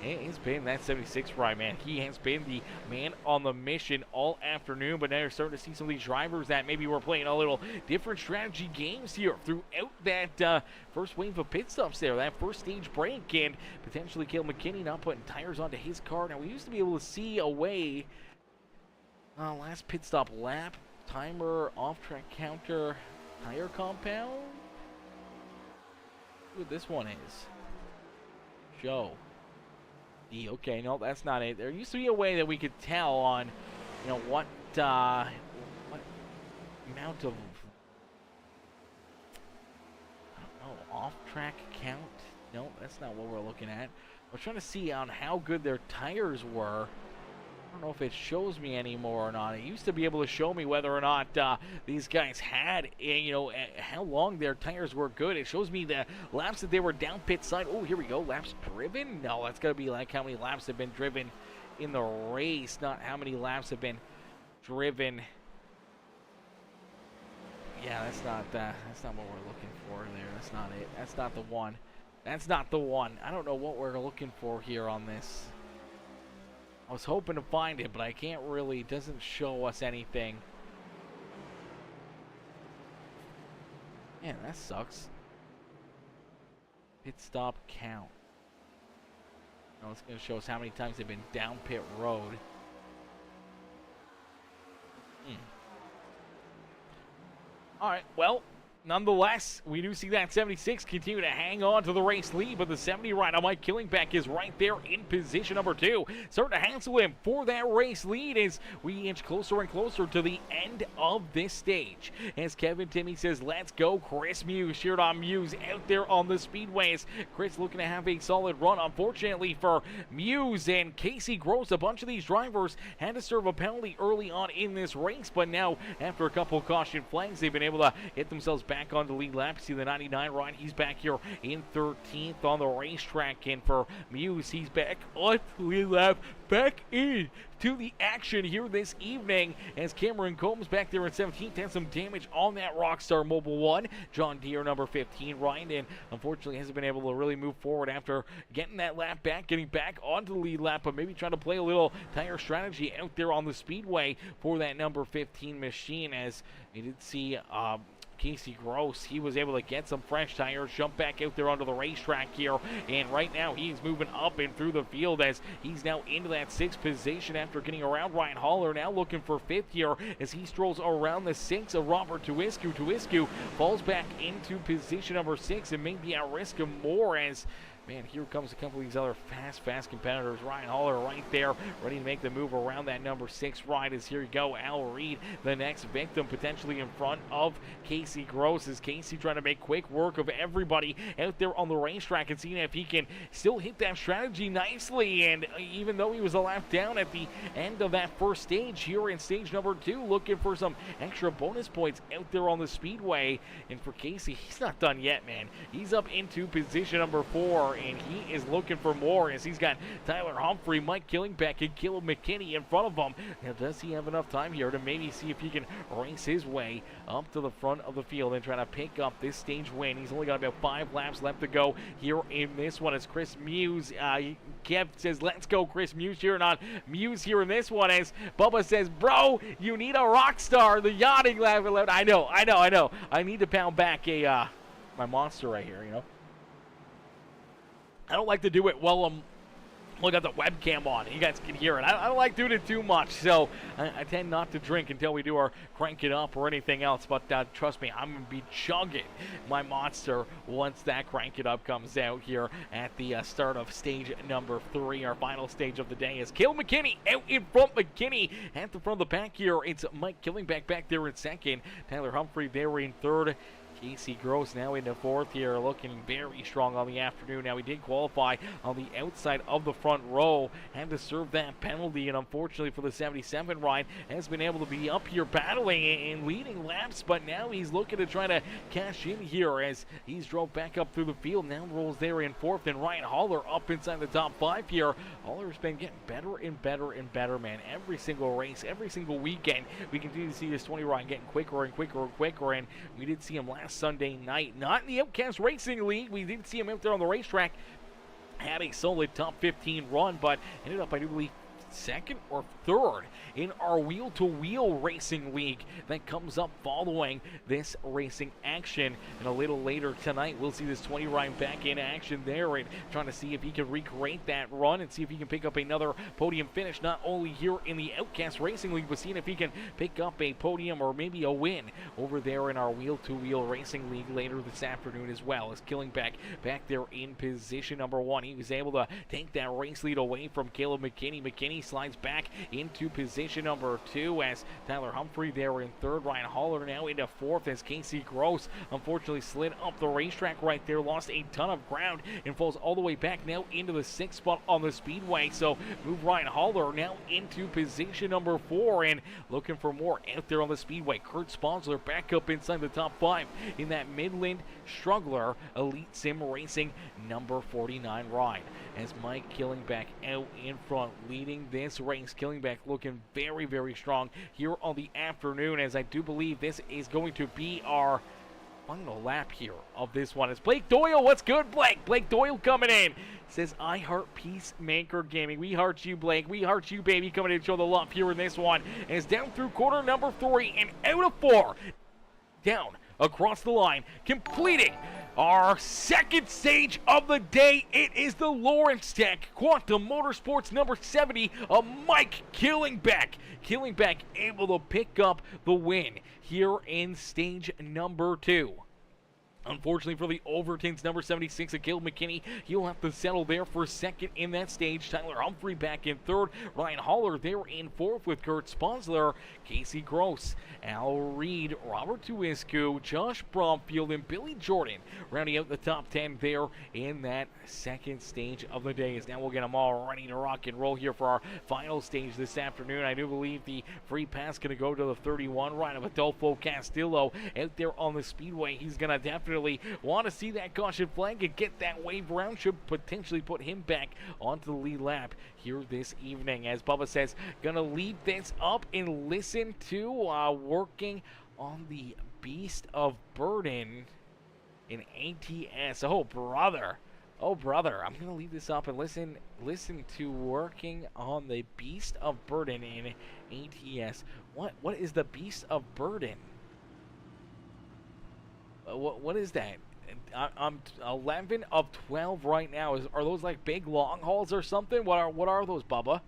it's been that 76 ride, man. He has been the man on the mission all afternoon, but now you're starting to see some of these drivers that maybe were playing a little different strategy games here throughout that first wave of pit stops there, that first stage break, and potentially Caleb McKinney not putting tires onto his car. Now, we used to be able to see away last pit stop lap, timer, off-track counter, tire compound. See what this one is. Show. Okay, no, that's not it. There used to be a way that we could tell on, what amount of, I don't know, off-track count. No, that's not what we're looking at. We're trying to see on how good their tires were. I don't know if it shows me anymore or not. It used to be able to show me whether or not these guys had, how long their tires were good. It shows me the laps that they were down pit side. Oh, here we go. Laps driven? No, that's got to be like how many laps have been driven in the race, not how many laps have been driven. Yeah, that's not what we're looking for there. That's not it. That's not the one. That's not the one. I don't know what we're looking for here on this. I was hoping to find it, but I can't really. It doesn't show us anything. Man, that sucks. Pit stop count. No, it's going to show us how many times they've been down pit road. All right, well, Nonetheless, we do see that 76 continue to hang on to the race lead, but the 70 rider, Mike Killingback, is right there in position number 2. Starting to hassle him for that race lead as we inch closer and closer to the end of this stage. As Kevin Timmy says, let's go. Chris Muse, cheered on Muse out there on the speedways. Chris looking to have a solid run. Unfortunately for Muse and Casey Gross, a bunch of these drivers had to serve a penalty early on in this race, but now after a couple caution flags, they've been able to get themselves back on the lead lap. See the 99 ride, he's back here in 13th on the racetrack, and for Muse, he's back on the lead lap, back in to the action here this evening as Cameron Combs back there in 17th had some damage on that Rockstar Mobile 1. John Deere number 15 ride, and unfortunately hasn't been able to really move forward after getting that lap back, getting back onto the lead lap, but maybe trying to play a little tire strategy out there on the speedway for that number 15 machine. As you did see Casey Gross, he was able to get some fresh tires, jump back out there onto the racetrack here, and right now he's moving up and through the field as he's now into that 6th position after getting around Ryan Haller, now looking for 5th here as he strolls around the 6 of Robert Tuiscu. Tuiscu falls back into position number 6 and may be at risk of more as man, here comes a couple of these other fast competitors. Ryan Haller right there, ready to make the move around that number 6 ride. As here you go, Al Reed, the next victim, potentially in front of Casey Gross. As Casey trying to make quick work of everybody out there on the racetrack and seeing if he can still hit that strategy nicely. And even though he was a lap down at the end of that first stage, here in stage number 2, looking for some extra bonus points out there on the speedway. And for Casey, he's not done yet, man. He's up into position number 4. And he is looking for more as he's got Tyler Humphrey, Mike Killingback, and Caleb McKinney in front of him. Now, does he have enough time here to maybe see if he can race his way up to the front of the field and try to pick up this stage win? He's only got about 5 laps left to go here in this one as Chris Muse, Kev says, let's go Chris Muse here, not Muse here in this one, as Bubba says, bro, you need a rock star, the yachting lap. I know. I need to pound back my monster right here, you know. I don't like to do it while I'm got the webcam on. You guys can hear it. I don't like doing it too much, so I tend not to drink until we do our crank it up or anything else. But trust me, I'm going to be chugging my monster once that crank it up comes out here at the start of stage number 3, our final stage of the day. Is Caleb McKinney out in front. McKinney at the front of the pack here. It's Mike Killingback back there in 2nd. Tyler Humphrey there in 3rd. Casey Gross now into 4th here, looking very strong on the afternoon. Now, he did qualify on the outside of the front row, had to serve that penalty, and unfortunately for the 77 ride, has been able to be up here battling and leading laps, but now he's looking to try to cash in here as he's drove back up through the field. Now rolls there in 4th, and Ryan Haller up inside the top 5 here. Haller's been getting better and better, man. Every single race, every single weekend, we continue to see this 20 ride getting quicker and quicker, and we did see him last Sunday night, not in the Outcast Racing League. We didn't see him out there on the racetrack. Had a solid top 15 run, but ended up, I do believe, 2nd or 3rd in our wheel-to-wheel racing league that comes up following this racing action. And a little later tonight, we'll see this 20 ride back in action there and trying to see if he can recreate that run and see if he can pick up another podium finish, not only here in the Outcast Racing League, but seeing if he can pick up a podium or maybe a win over there in our wheel-to-wheel racing league later this afternoon as well. As Killingback back there in position number 1. He was able to take that race lead away from Caleb McKinney. McKinney slides back into position number 2 as Tyler Humphrey there in 3rd. Ryan Haller now into 4th as Casey Gross unfortunately slid up the racetrack right there, lost a ton of ground and falls all the way back now into the 6th spot on the speedway. So move Ryan Haller now into position number 4 and looking for more out there on the speedway. Kurt Sponsler back up inside the top 5 in that Midland Struggler Elite Sim Racing number 49 ride as Mike Killingback out in front leading this race. Killingback looking very strong here on the afternoon, as I do believe this is going to be our final lap here of this one. It's Blake Doyle. What's good, Blake? Blake Doyle coming in. Says, I heart Peacemaker Gaming. We heart you, Blake. We heart you, baby. Coming in to show the love here in this one. And it's down through quarter number 3 and out of 4. Down across the line, completing our 2nd stage of the day. It is the Lawrence Tech Quantum Motorsports number 70 of Mike Killingback. Killingback able to pick up the win here in stage number 2. Unfortunately for the Overtons, number 76, Caleb McKinney, he'll have to settle there for second in that stage. Tyler Humphrey back in third. Ryan Haller there in fourth with Kurt Sponsler, Casey Gross, Al Reed, Robert Tuiscu, Josh Bromfield, and Billy Jordan rounding out the top 10 there in that second stage of the day. As now we'll get them all ready to rock and roll here for our final stage this afternoon. I do believe the free pass going to go to the 31, Ryan Adolfo Castillo out there on the speedway. He's going to definitely want to see that caution flag and get that wave around. Should potentially put him back onto the lead lap here this evening. As Bubba says, gonna leave this up and listen to working on the Beast of Burden in ATS. Oh brother, I'm gonna leave this up and listen to working on the Beast of Burden in ATS. What is the Beast of Burden? What is that? I'm 11 of 12 right now. Are those like big long hauls or something? What are those, Bubba?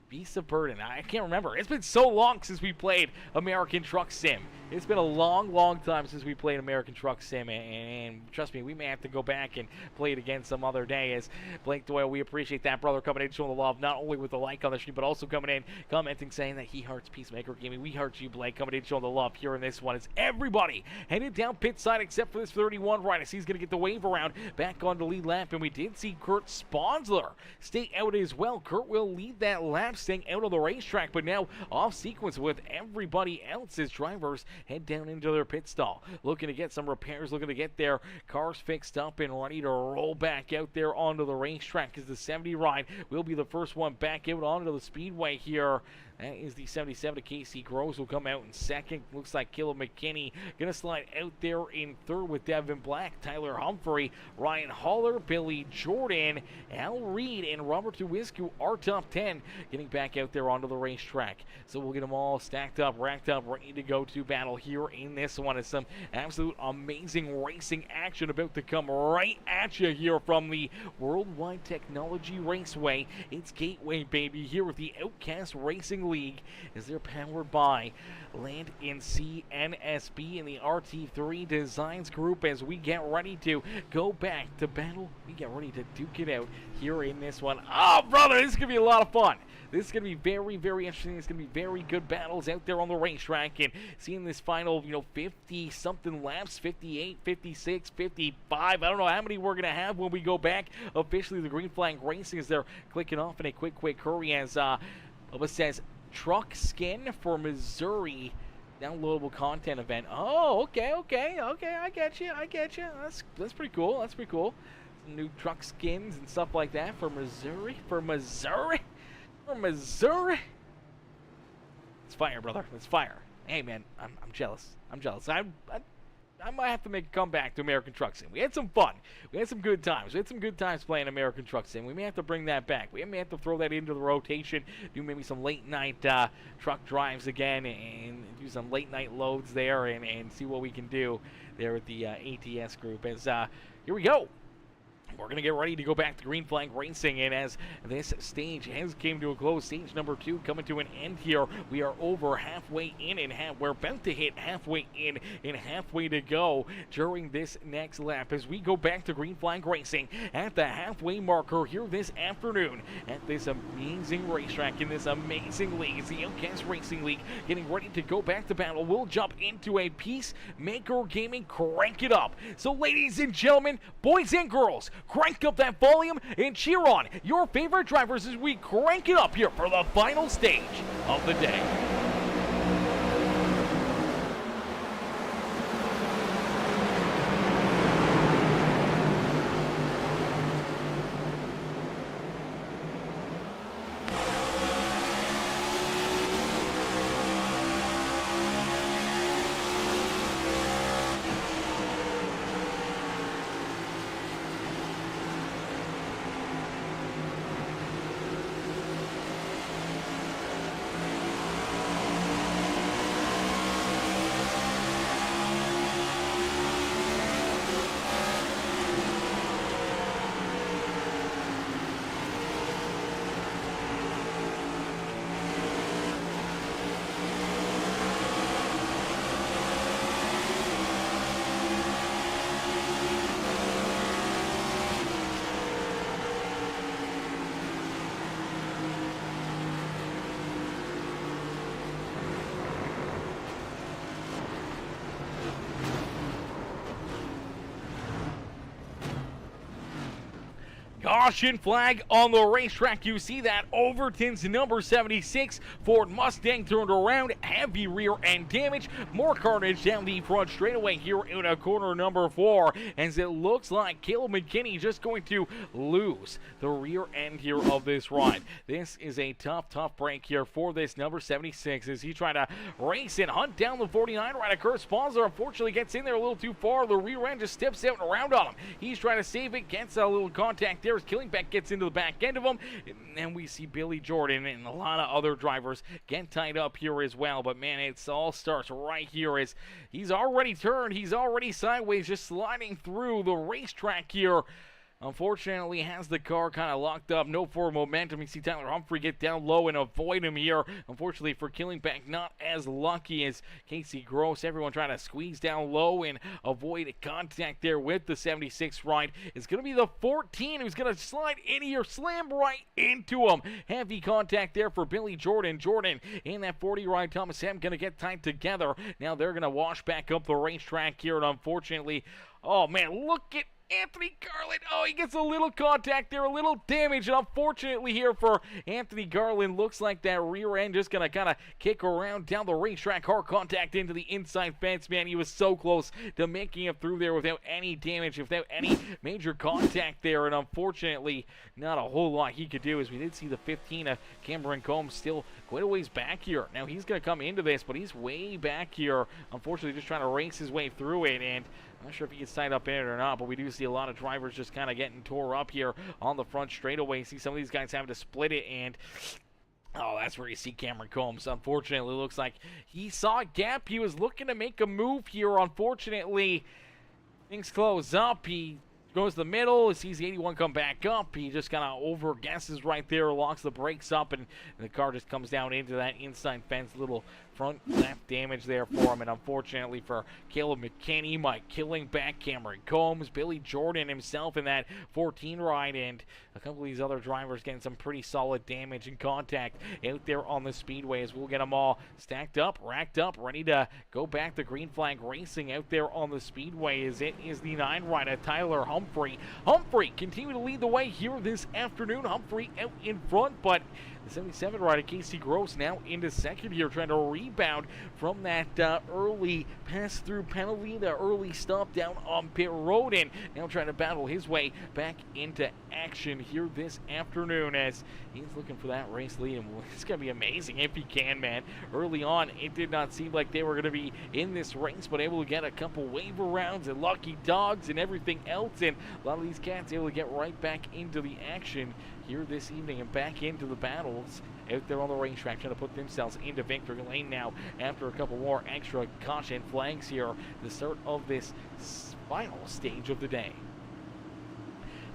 Beast of Burden. I can't remember. It's been so long since we played American Truck Sim. It's been a long time since we played American Truck Sim, and trust me, we may have to go back and play it again some other day. As Blake Doyle, we appreciate that brother coming in, showing the love, not only with the like on the stream, but also coming in, commenting, saying that he hearts Peacemaker Gaming. We heart you, Blake, coming in, showing the love here in this one. It's everybody headed down pit side except for this 31 rider. He's going to get the wave around back on the lead lap, and we did see Kurt Sponsler stay out as well. Kurt will lead that lap, staying out of the racetrack, but now off sequence with everybody else as drivers head down into their pit stall, looking to get some repairs, looking to get their cars fixed up and ready to roll back out there onto the racetrack, as the 70 ride will be the first one back out onto the speedway here. That is the 77 to Casey Gross will come out in second. Looks like Caleb McKinney going to slide out there in third with Devin Black, Tyler Humphrey, Ryan Haller, Billy Jordan, Al Reed, and Robert Tuiscu are top 10 getting back out there onto the racetrack. So we'll get them all stacked up, racked up, ready to go to battle here in this one. It's some absolute amazing racing action about to come right at you here from the World Wide Technology Raceway. It's Gateway, baby, here with the Outcast Racing League, as they're powered by N Sea NSB and the RT3 Designs group. As we get ready to go back to battle, we get ready to duke it out here in this one. Oh, brother, this is going to be a lot of fun. This is going to be very interesting. It's going to be very good battles out there on the racetrack, and seeing this final, 50-something laps, 58, 56, 55. I don't know how many we're going to have when we go back officially to Green Flag Racing, as they're clicking off in a quick hurry, as Bubba says, truck skin for Missouri downloadable content event. Oh, okay, I get you. That's pretty cool. Some new truck skins and stuff like that for Missouri. It's fire, brother. It's fire. Hey, man, I'm jealous. I might have to make a comeback to American Truck Sim. We had some fun. We had some good times. We had some good times playing American Truck Sim. We may have to bring that back. We may have to throw that into the rotation, do maybe some late-night truck drives again, and do some late-night loads there, and see what we can do there with the ATS group. As here we go. We're going to get ready to go back to Green Flag Racing, and as this stage has came to a close, stage number 2 coming to an end here. We are over halfway in, and we're about to hit halfway in and halfway to go during this next lap, as we go back to Green Flag Racing at the halfway marker here this afternoon at this amazing racetrack in this amazing league. It's the Outcast Racing League getting ready to go back to battle. We'll jump into a Peacemaker Gaming Crank It Up. So ladies and gentlemen, boys and girls, crank up that volume and cheer on your favorite drivers as we crank it up here for the final stage of the day. Caution flag on the racetrack. You see that Overton's number 76 Ford Mustang turned around. Heavy rear end damage. More carnage down the front straightaway here in corner number 4. As it looks like Caleb McKinney just going to lose the rear end here of this ride. This is a tough break here for this number 76 as he trying to race and hunt down the 49 rider. Kurt Sponsor unfortunately gets in there a little too far. The rear end just steps out and around on him. He's trying to save it. Gets a little contact there as Killingbeck gets into the back end of him. And then we see Billy Jordan and a lot of other drivers get tied up here as well. But man, it all starts right here as he's already turned. He's already sideways, just sliding through the racetrack here. Unfortunately, has the car kind of locked up. No forward momentum. You see Tyler Humphrey get down low and avoid him here. Unfortunately for Killingbeck, not as lucky as Casey Gross. Everyone trying to squeeze down low and avoid contact there with the 76 ride. It's going to be the 14 who's going to slide in here, slam right into him. Heavy contact there for Billy Jordan. Jordan in that 40 ride. Thomas Hem going to get tied together. Now they're going to wash back up the racetrack here. And unfortunately, oh man, look at Anthony Garland. Oh, he gets a little contact there, a little damage. And unfortunately here for Anthony Garland, looks like that rear end just going to kind of kick around down the racetrack. Hard contact into the inside fence, man. He was so close to making it through there without any damage, without any major contact there. And unfortunately, not a whole lot he could do, as we did see the 15 of Cameron Combs still quite a ways back here. Now he's going to come into this, but he's way back here. Unfortunately, just trying to race his way through it, and I'm not sure if he gets tied up in it or not, but we do see a lot of drivers just kind of getting tore up here on the front straightaway. See some of these guys having to split it, and oh, that's where you see Cameron Combs. Unfortunately, looks like he saw a gap. He was looking to make a move here. Unfortunately, things close up. He goes to the middle, sees the 81 come back up. He just kind of over guesses right there, locks the brakes up, and the car just comes down into that inside fence. Little front left damage there for him. And unfortunately for Caleb McKinney, Mike Killingbeck, Cameron Combs, Billy Jordan himself in that 14 ride, and a couple of these other drivers getting some pretty solid damage and contact out there on the speedway, as we'll get them all stacked up, racked up, ready to go back to green flag racing out there on the speedway. As it is the 9 rider, Tyler Humphrey. Humphrey continue to lead the way here this afternoon. Humphrey out in front, but the 77 rider, Casey Gross, now into second here, trying to rebound from that early pass-through penalty, the early stop down on pit road, and now trying to battle his way back into action here this afternoon, as he's looking for that race lead. And it's going to be amazing if he can, man. Early on, it did not seem like they were going to be in this race, but able to get a couple waiver rounds and lucky dogs and everything else, and a lot of these cats able to get right back into the action here this evening and back into the battles out there on the racetrack, trying to put themselves into victory lane now after a couple more extra caution flags here, the start of this final stage of the day.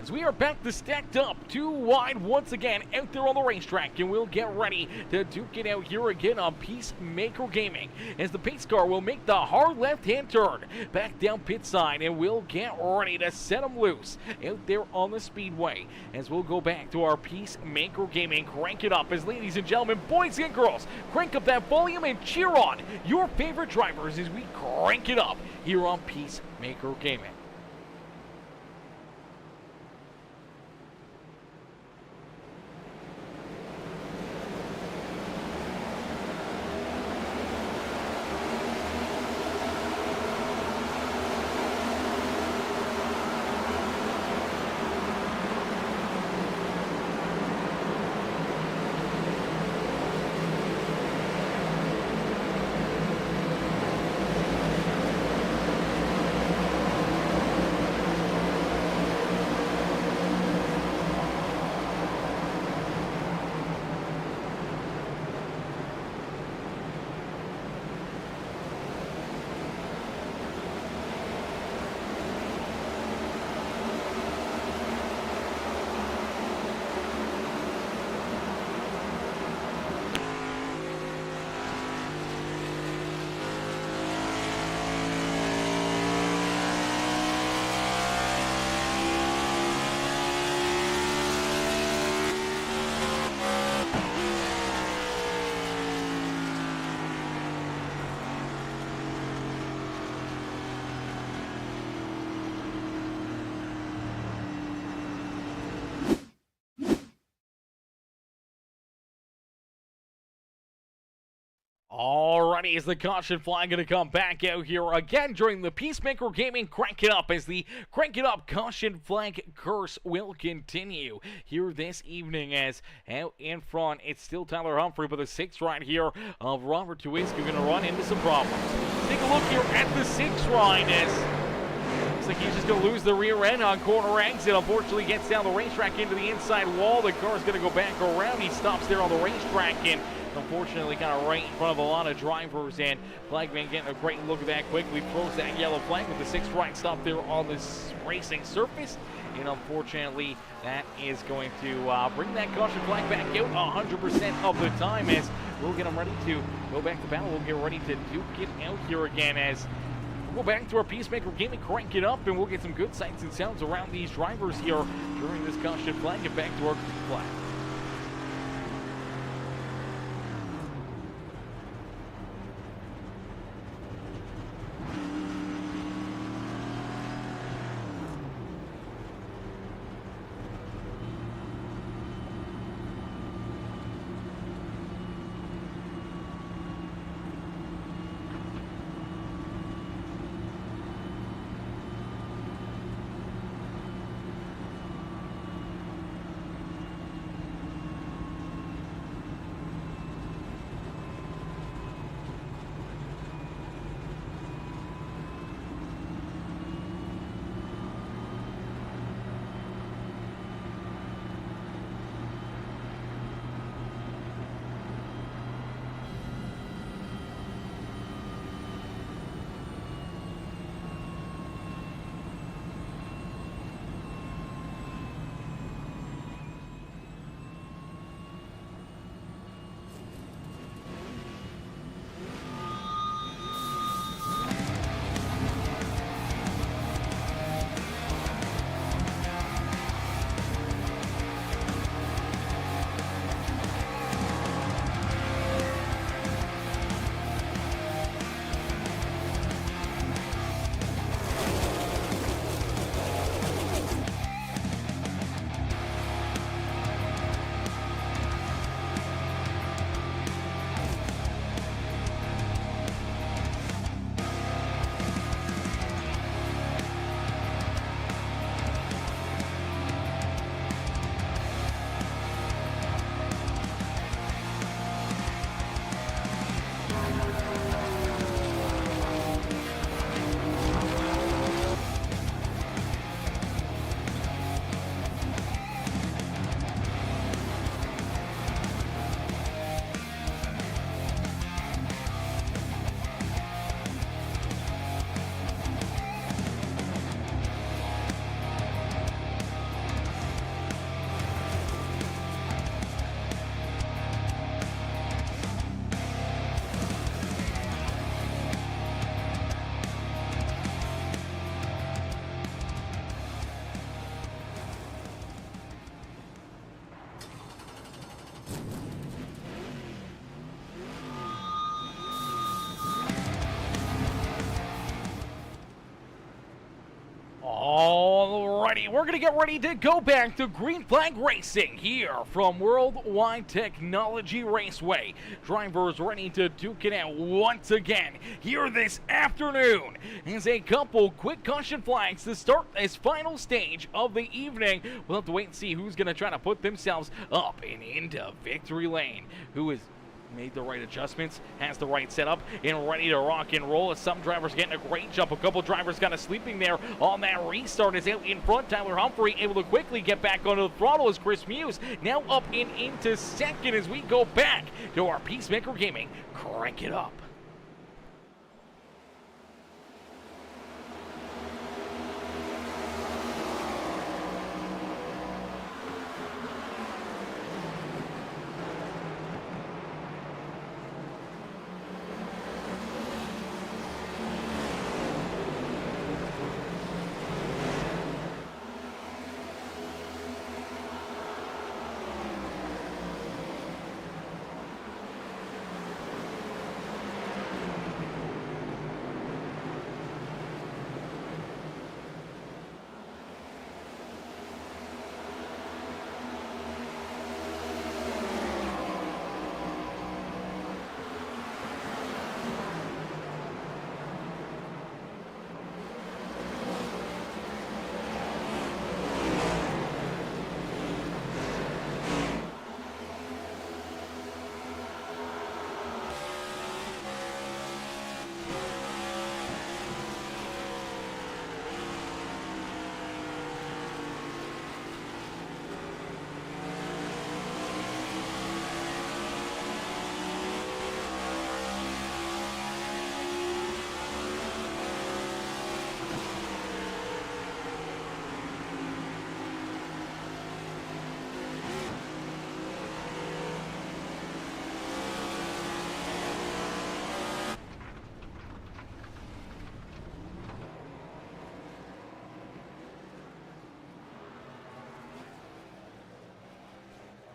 As we are back to stacked up, 2 wide once again out there on the racetrack, and we'll get ready to duke it out here again on Peacemaker Gaming, as the pace car will make the hard left-hand turn back down pit side, and we'll get ready to set them loose out there on the speedway, as we'll go back to our Peacemaker Gaming. Crank it up, as ladies and gentlemen, boys and girls, crank up that volume and cheer on your favorite drivers as we crank it up here on Peacemaker Gaming. Alrighty, is the caution flag going to come back out here again during the Peacemaker Gaming Crank It Up, as the Crank It Up caution flag curse will continue here this evening, as out in front it's still Tyler Humphrey, but the sixth ride here of Robert Tuiska going to run into some problems. Take a look here at the sixth ride, as looks like he's just going to lose the rear end on corner exit. Unfortunately, gets down the racetrack into the inside wall. The car's going to go back around. He stops there on the racetrack, and unfortunately kind of right in front of a lot of drivers, and Flagman getting a great look at that quickly, throws that yellow flag with the sixth right stop there on this racing surface, and unfortunately that is going to bring that caution flag back out 100% of the time, as we'll get them ready to go back to battle. We'll get ready to duke it out here again, as we'll go back to our Peacemaker Gaming Crank It Up, and we'll get some good sights and sounds around these drivers here during this caution flag. Get back to our flag. Alrighty, we're going to get ready to go back to Green Flag Racing here from World Wide Technology Raceway. Drivers ready to duke it out once again here this afternoon. As a couple quick caution flags to start this final stage of the evening. We'll have to wait and see who's going to try to put themselves up and into victory lane. Who is made the right adjustments, has the right setup, and ready to rock and roll. As some drivers getting a great jump. A couple drivers kind of sleeping there on that restart. Is out in front. Tyler Humphrey able to quickly get back onto the throttle as Chris Muse now up and into second as we go back to our Peacemaker Gaming Crank It Up.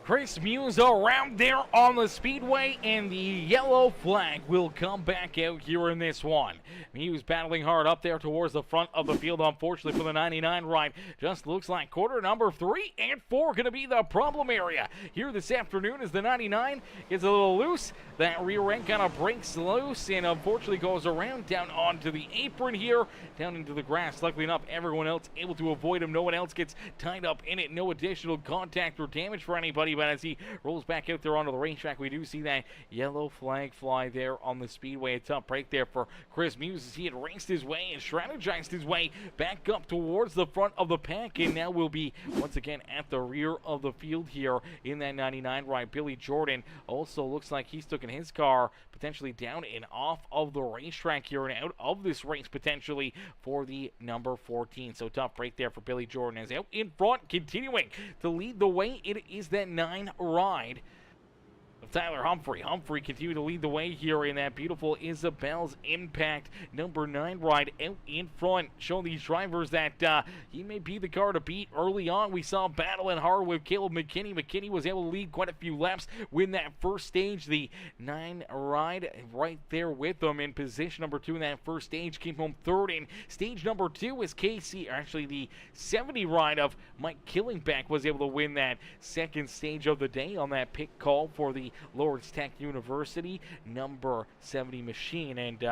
Chris Muse around there on the speedway, and the yellow flag will come back out here in this one. Muse battling hard up there towards the front of the field, unfortunately for the 99 ride. Just looks like quarter number 3 and 4 going to be the problem area here this afternoon as the 99 gets a little loose. That rear end kind of breaks loose and unfortunately goes around down onto the apron here, down into the grass. Luckily enough, everyone else able to avoid him. No one else gets tied up in it. No additional contact or damage for anybody. But as he rolls back out there onto the racetrack, we do see that yellow flag fly there on the speedway. A tough break there for Chris Muse as he had raced his way and strategized his way back up towards the front of the pack, and now will be once again at the rear of the field here in that 99 ride. Billy Jordan also looks like he's taken his car potentially down and off of the racetrack here and out of this race potentially for the number 14. So tough break there for Billy Jordan as out in front, continuing to lead the way. It is that 9 ride of Tyler Humphrey. Humphrey continue to lead the way here in that beautiful Isabel's Impact number 9 ride out in front, showing these drivers that he may be the car to beat. Early on, we saw battling hard with Caleb McKinney. McKinney was able to lead quite a few laps, win that first stage. The 9 ride right there with them in position number 2 in that first stage, came home third in stage number 2 as Casey, actually the 70 ride of Mike Killingback, was able to win that second stage of the day on that pit call for the Lawrence Tech University number 70 machine. And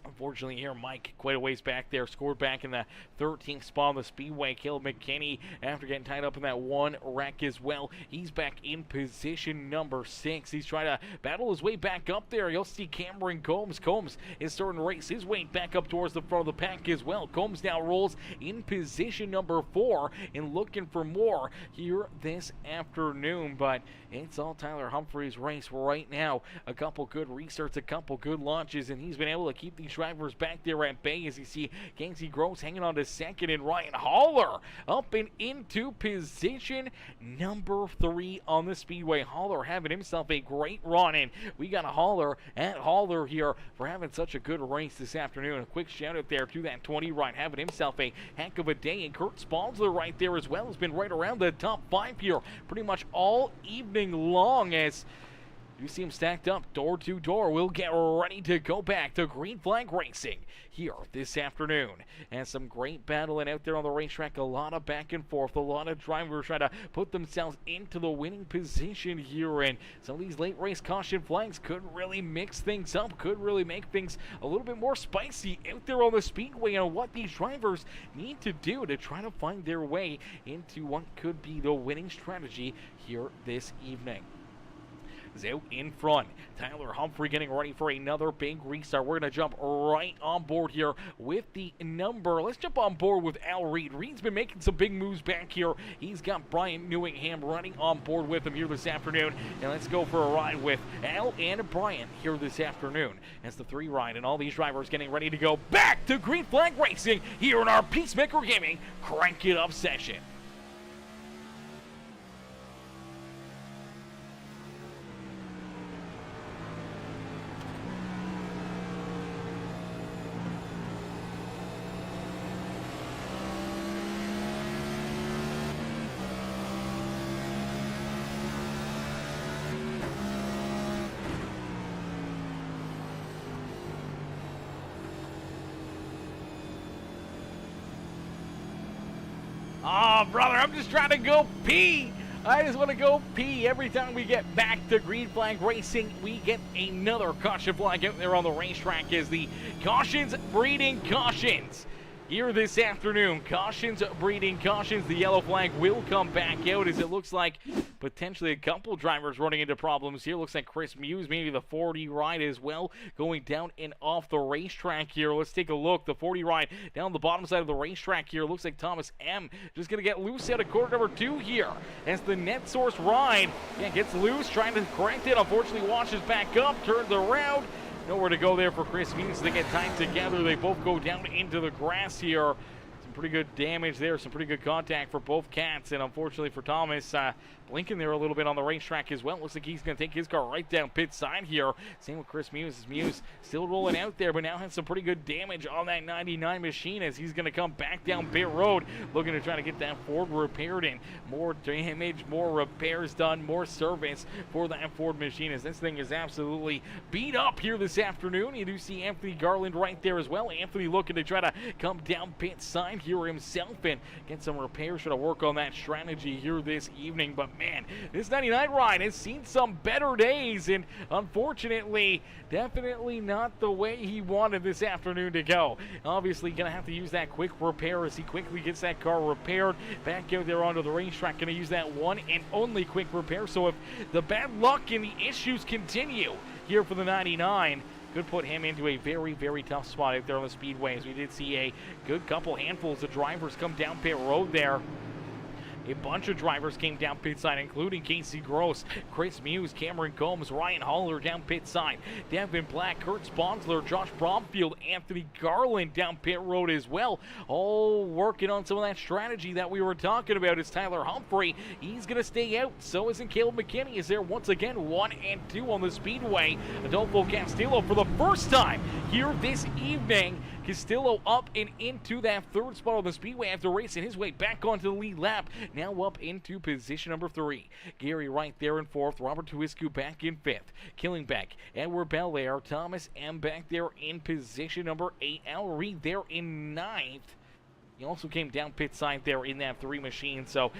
unfortunately here, Mike quite a ways back there, scored back in the 13th spot on the speedway. Caleb McKinney, after getting tied up in that one wreck as well, he's back in position number 6. He's trying to battle his way back up there. You'll see Cameron Combs. Combs is starting to race his way back up towards the front of the pack as well. Combs now rolls in position number 4 and looking for more here this afternoon, but it's all Tyler Humphrey's race right now. A couple good restarts, a couple good launches, and he's been able to keep these drivers back there at bay as you see Gansey Gross hanging on to second and Ryan Haller up and into position number 3 on the speedway. Haller having himself a great run, and we got a Haller at Haller here for having such a good race this afternoon. A quick shout out there to that 20 ride, having himself a heck of a day, and Kurt Sponsler right there as well has been right around the top 5 here pretty much all evening long as you see him stacked up door to door. We'll get ready to go back to Green Flag Racing here this afternoon. And some great battling out there on the racetrack. A lot of back and forth. A lot of drivers trying to put themselves into the winning position here. And some of these late race caution flags could really mix things up. Could really make things a little bit more spicy out there on the speedway and what these drivers need to do to try to find their way into what could be the winning strategy here this evening. Out in front, Tyler Humphrey getting ready for another big restart. We're going to jump right on board here with the number. Let's jump on board with Al Reed. Reed's been making some big moves back here. He's got Bryant Newingham running on board with him here this afternoon. And let's go for a ride with Al and Bryant here this afternoon. That's the 3 ride, and all these drivers getting ready to go back to Green Flag Racing here in our Peacemaker Gaming Crank It Up session. Oh, brother, I'm just trying to go pee. I just want to go pee. Every time we get back to Green Flag Racing, we get another caution flag out there on the racetrack as the cautions breeding cautions here this afternoon. Cautions breeding cautions. The yellow flag will come back out as it looks like potentially a couple drivers running into problems here. Looks like Chris Muse, maybe the 40 ride as well, going down and off the racetrack here. Let's take a look. The 40 ride down the bottom side of the racetrack here. Looks like Thomas M. just going to get loose out of quarter number 2 here as the net source ride gets loose, trying to correct it. Unfortunately, washes back up, turns around. Nowhere to go there for Chris Muse. They get tied together. They both go down into the grass here. Some pretty good damage there, some pretty good contact for both cats, and unfortunately for Thomas, blinking there a little bit on the racetrack as well. Looks like he's going to take his car right down pit side here. Same with Chris Muse. Muse still rolling out there, but now has some pretty good damage on that 99 machine as he's going to come back down pit road, looking to try to get that Ford repaired and more damage, more repairs done, more service for that Ford machine as this thing is absolutely beat up here this afternoon. You do see Anthony Garland right there as well. Anthony looking to try to come down pit side here himself and get some repairs, try to work on that strategy here this evening. But man, this 99 ride has seen some better days, and unfortunately, definitely not the way he wanted this afternoon to go. Obviously, going to have to use that quick repair as he quickly gets that car repaired. Back out there onto the racetrack, going to use that one and only quick repair. So if the bad luck and the issues continue here for the 99, could put him into a very, very tough spot out there on the speedway, as we did see a good couple handfuls of drivers come down pit road there. A bunch of drivers came down pit side, including Casey Gross, Chris Muse, Cameron Combs, Ryan Holler down pit side, Devin Black, Kurt Sponsler, Josh Bromfield, Anthony Garland down pit road as well, all working on some of that strategy that we were talking about. Is Tyler Humphrey, he's going to stay out. So isn't Caleb McKinney. Is there once again 1 and 2 on the speedway. Adolfo Castillo for the first time here this evening. Castillo up and into that third spot on the speedway after racing his way back onto the lead lap. Now up into position number 3. Gary Wright there in 4th. Robert Tuiscu back in 5th. Killingbeck, Edward Belair, Thomas M back there in position number 8. Al Reed there in 9th. He also came down pit side there in that 3 machine. So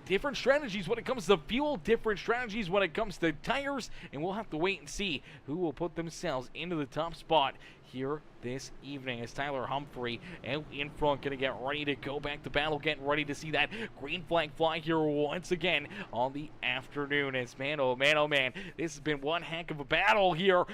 different strategies when it comes to fuel, different strategies when it comes to tires, and we'll have to wait and see who will put themselves into the top spot here this evening as Tyler Humphrey out in front, going to get ready to go back to battle, getting ready to see that green flag fly here once again on the afternoon. As man, oh man, this has been one heck of a battle here.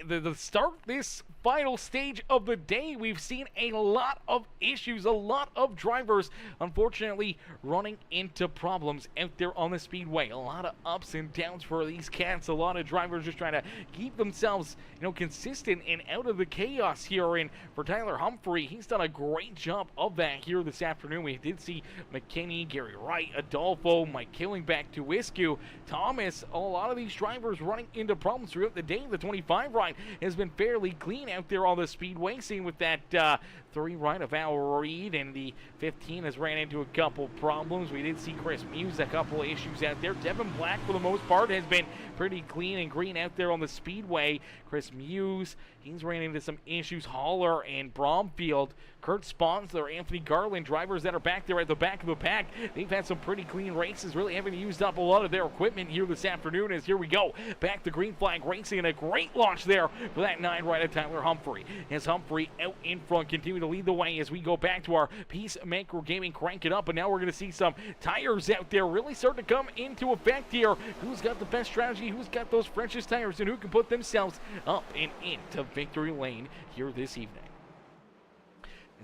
The start this final stage of the day, we've seen a lot of issues, a lot of drivers unfortunately running into problems out there on the speedway. A lot of ups and downs for these cats, a lot of drivers just trying to keep themselves, consistent and out of the chaos here. And for Tyler Humphrey, he's done a great job of that here this afternoon. We did see McKinney, Gary Wright, Adolfo, Mike Killingbeck, Tuiscu, Thomas, a lot of these drivers running into problems throughout the day. The 25 ride has been fairly clean out there on the speedway, seen with that 3 ride of Al Reed, and the 15 has ran into a couple problems. We did see Chris Muse, a couple of issues out there. Devin Black, for the most part, has been pretty clean and green out there on the speedway. Chris Muse, he's ran into some issues. Holler and Bromfield, Kurt Sponsler, Anthony Garland, drivers that are back there at the back of the pack. They've had some pretty clean races, really haven't used up a lot of their equipment here this afternoon. As here we go, back to green flag racing, and a great launch there for that 9 ride of Tyler Humphrey. As Humphrey out in front, continue to lead the way as we go back to our Peacemaker Gaming crank it up, and now we're going to see some tires out there really start to come into effect here. Who's got the best strategy? Who's got those freshest tires, and who can put themselves up and into victory lane here this evening?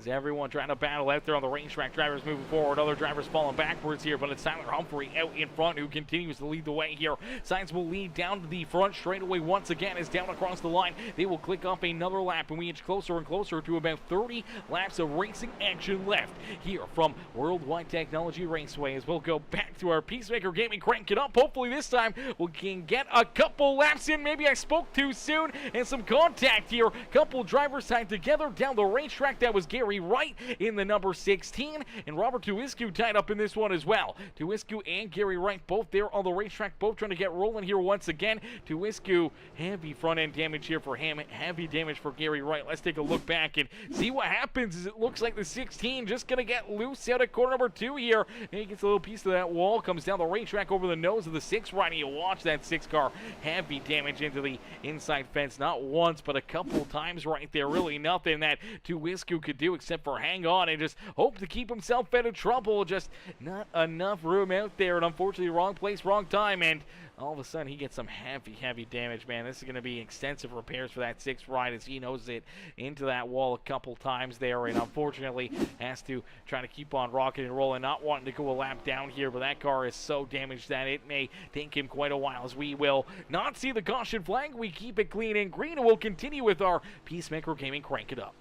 As everyone trying to battle out there on the racetrack, drivers moving forward, other drivers falling backwards here, but it's Tyler Humphrey out in front who continues to lead the way here. Signs will lead down to the front straightaway once again as down across the line. They will click off another lap, and we inch closer and closer to about 30 laps of racing action left here from World Wide Technology Raceway as we'll go back to our Peacemaker Gaming crank it up. Hopefully this time we can get a couple laps in. Maybe I spoke too soon, and some contact here. Couple drivers tied together down the racetrack. That was Gary Wright in the number 16, and Robert Tuiscu tied up in this one as well. Tuiscu and Gary Wright both there on the racetrack, both trying to get rolling here once again. Tuiscu, heavy front end damage here for him, heavy damage for Gary Wright. Let's take a look back and see what happens. As it looks like the 16 just gonna get loose out of corner number 2 here, and he gets a little piece of that wall, comes down the racetrack over the nose of the 6 rider. You watch that 6 car, heavy damage into the inside fence, not once but a couple times right there. Really nothing that Tuiscu could do except for hang on and just hope to keep himself out of trouble. Just not enough room out there, and unfortunately wrong place, wrong time, and all of a sudden he gets some heavy damage, man. This is going to be extensive repairs for that 6th ride as he knows it into that wall a couple times there, and unfortunately has to try to keep on rocking and rolling, not wanting to go a lap down here, but that car is so damaged that it may take him quite a while as we will not see the caution flag. We keep it clean and green, and we'll continue with our Peacemaker Gaming crank it up.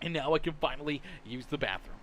And now I can finally use the bathroom.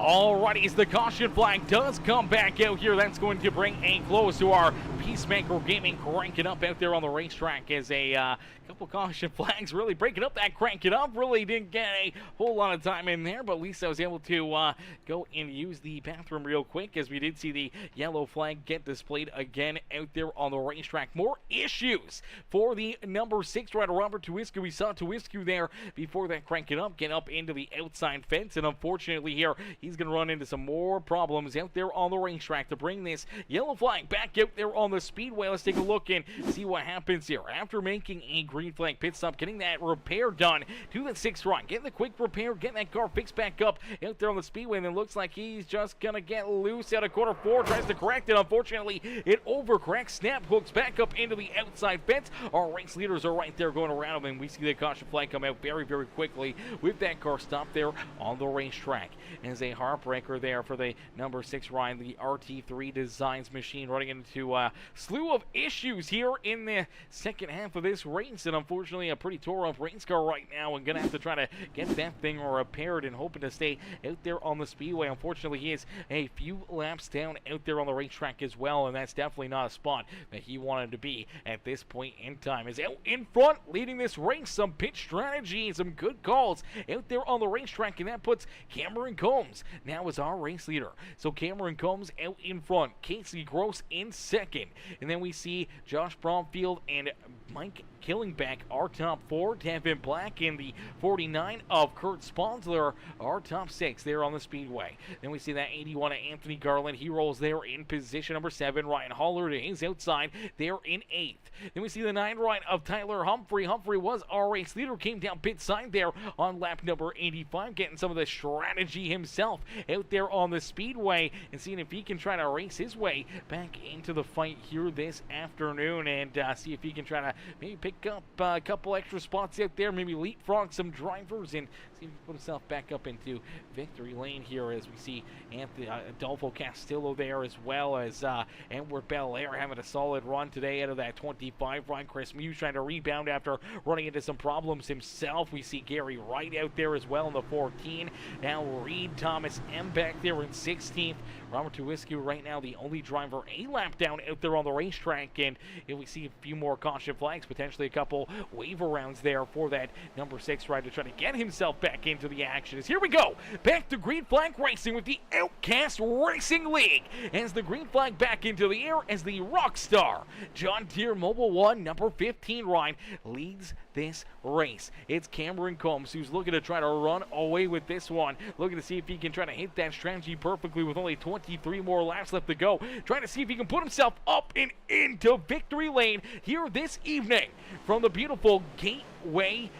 Alrighty, as the caution flag does come back out here, that's going to bring a close to our Peacemaker Gaming cranking up out there on the racetrack as a couple caution flags really breaking up that crank it up. Really didn't get a whole lot of time in there, but at least I was able to go and use the bathroom real quick as we did see the yellow flag get displayed again out there on the racetrack. More issues for the number 6 rider, Robert Tuiscu. We saw Tuiscu there before that crank it up, get up into the outside fence, and unfortunately here, he's going to run into some more problems out there on the racetrack to bring this yellow flag back out there on the speedway. Let's take a look and see what happens here. After making a green flag pit stop, getting that repair done to the 6th run, getting the quick repair, getting that car fixed back up out there on the speedway, and it looks like he's just going to get loose out of quarter 4, tries to correct it. Unfortunately, it overcorrects, snap hooks back up into the outside fence. Our race leaders are right there going around him, and we see the caution flag come out very, very quickly with that car stopped there on the racetrack. As a heartbreaker there for the number 6 ride, the RT3 Designs machine running into a slew of issues here in the second half of this race, and unfortunately a pretty tore up race car right now, and gonna have to try to get that thing repaired and hoping to stay out there on the speedway. Unfortunately, he is a few laps down out there on the racetrack as well, and that's definitely not a spot that he wanted to be at this point in time. Is out in front leading this race, some pit strategy and some good calls out there on the racetrack, and that puts Cameron Combs now as our race leader. So Cameron Combs out in front, Casey Gross in second, and then we see Josh Bromfield and Mike Killingback our top 4, Devin Black in the 49 of Kurt Sponsler our top 6 there on the speedway. Then we see that 81 of Anthony Garland, he rolls there in position number 7. Ryan Holler to his outside there in 8th. Then we see the 9 right of Tyler Humphrey. Humphrey was our race leader, came down pit side there on lap number 85, getting some of the strategy himself out there on the speedway and seeing if he can try to race his way back into the fight here this afternoon, and see if he can try to maybe pick up a couple extra spots out there, maybe leapfrog some drivers and see if he can put himself back up into victory lane here, as we see Anthony Adolfo Castillo there, as well as Edward Belair having a solid run today out of that 25 run. Chris Muse trying to rebound after running into some problems himself. We see Gary Wright out there as well in the 14. Now Reed Thomas M back there in 16th. Robert Tuiscu right now the only driver a lap down out there on the racetrack, and we see a few more caution flags, potentially a couple wave rounds there for that number 6 rider to try to get himself back into the action. As here we go, back to green flag racing with the Outcast Racing League, as the green flag back into the air as the Rockstar John Deere Mobile 1 number 15 ride leads this race. It's Cameron Combs who's looking to try to run away with this one, looking to see if he can try to hit that strategy perfectly with only 23 more laps left to go, trying to see if he can put himself up and into victory lane here this evening from the beautiful Gateway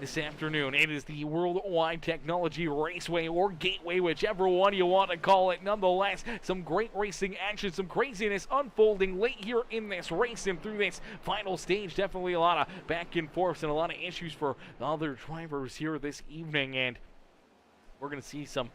this afternoon. It is the World Wide Technology Raceway, or Gateway, whichever one you want to call it. Nonetheless, some great racing action, some craziness unfolding late here in this race and through this final stage. Definitely a lot of back and forth and a lot of issues for the other drivers here this evening, and we're going to see some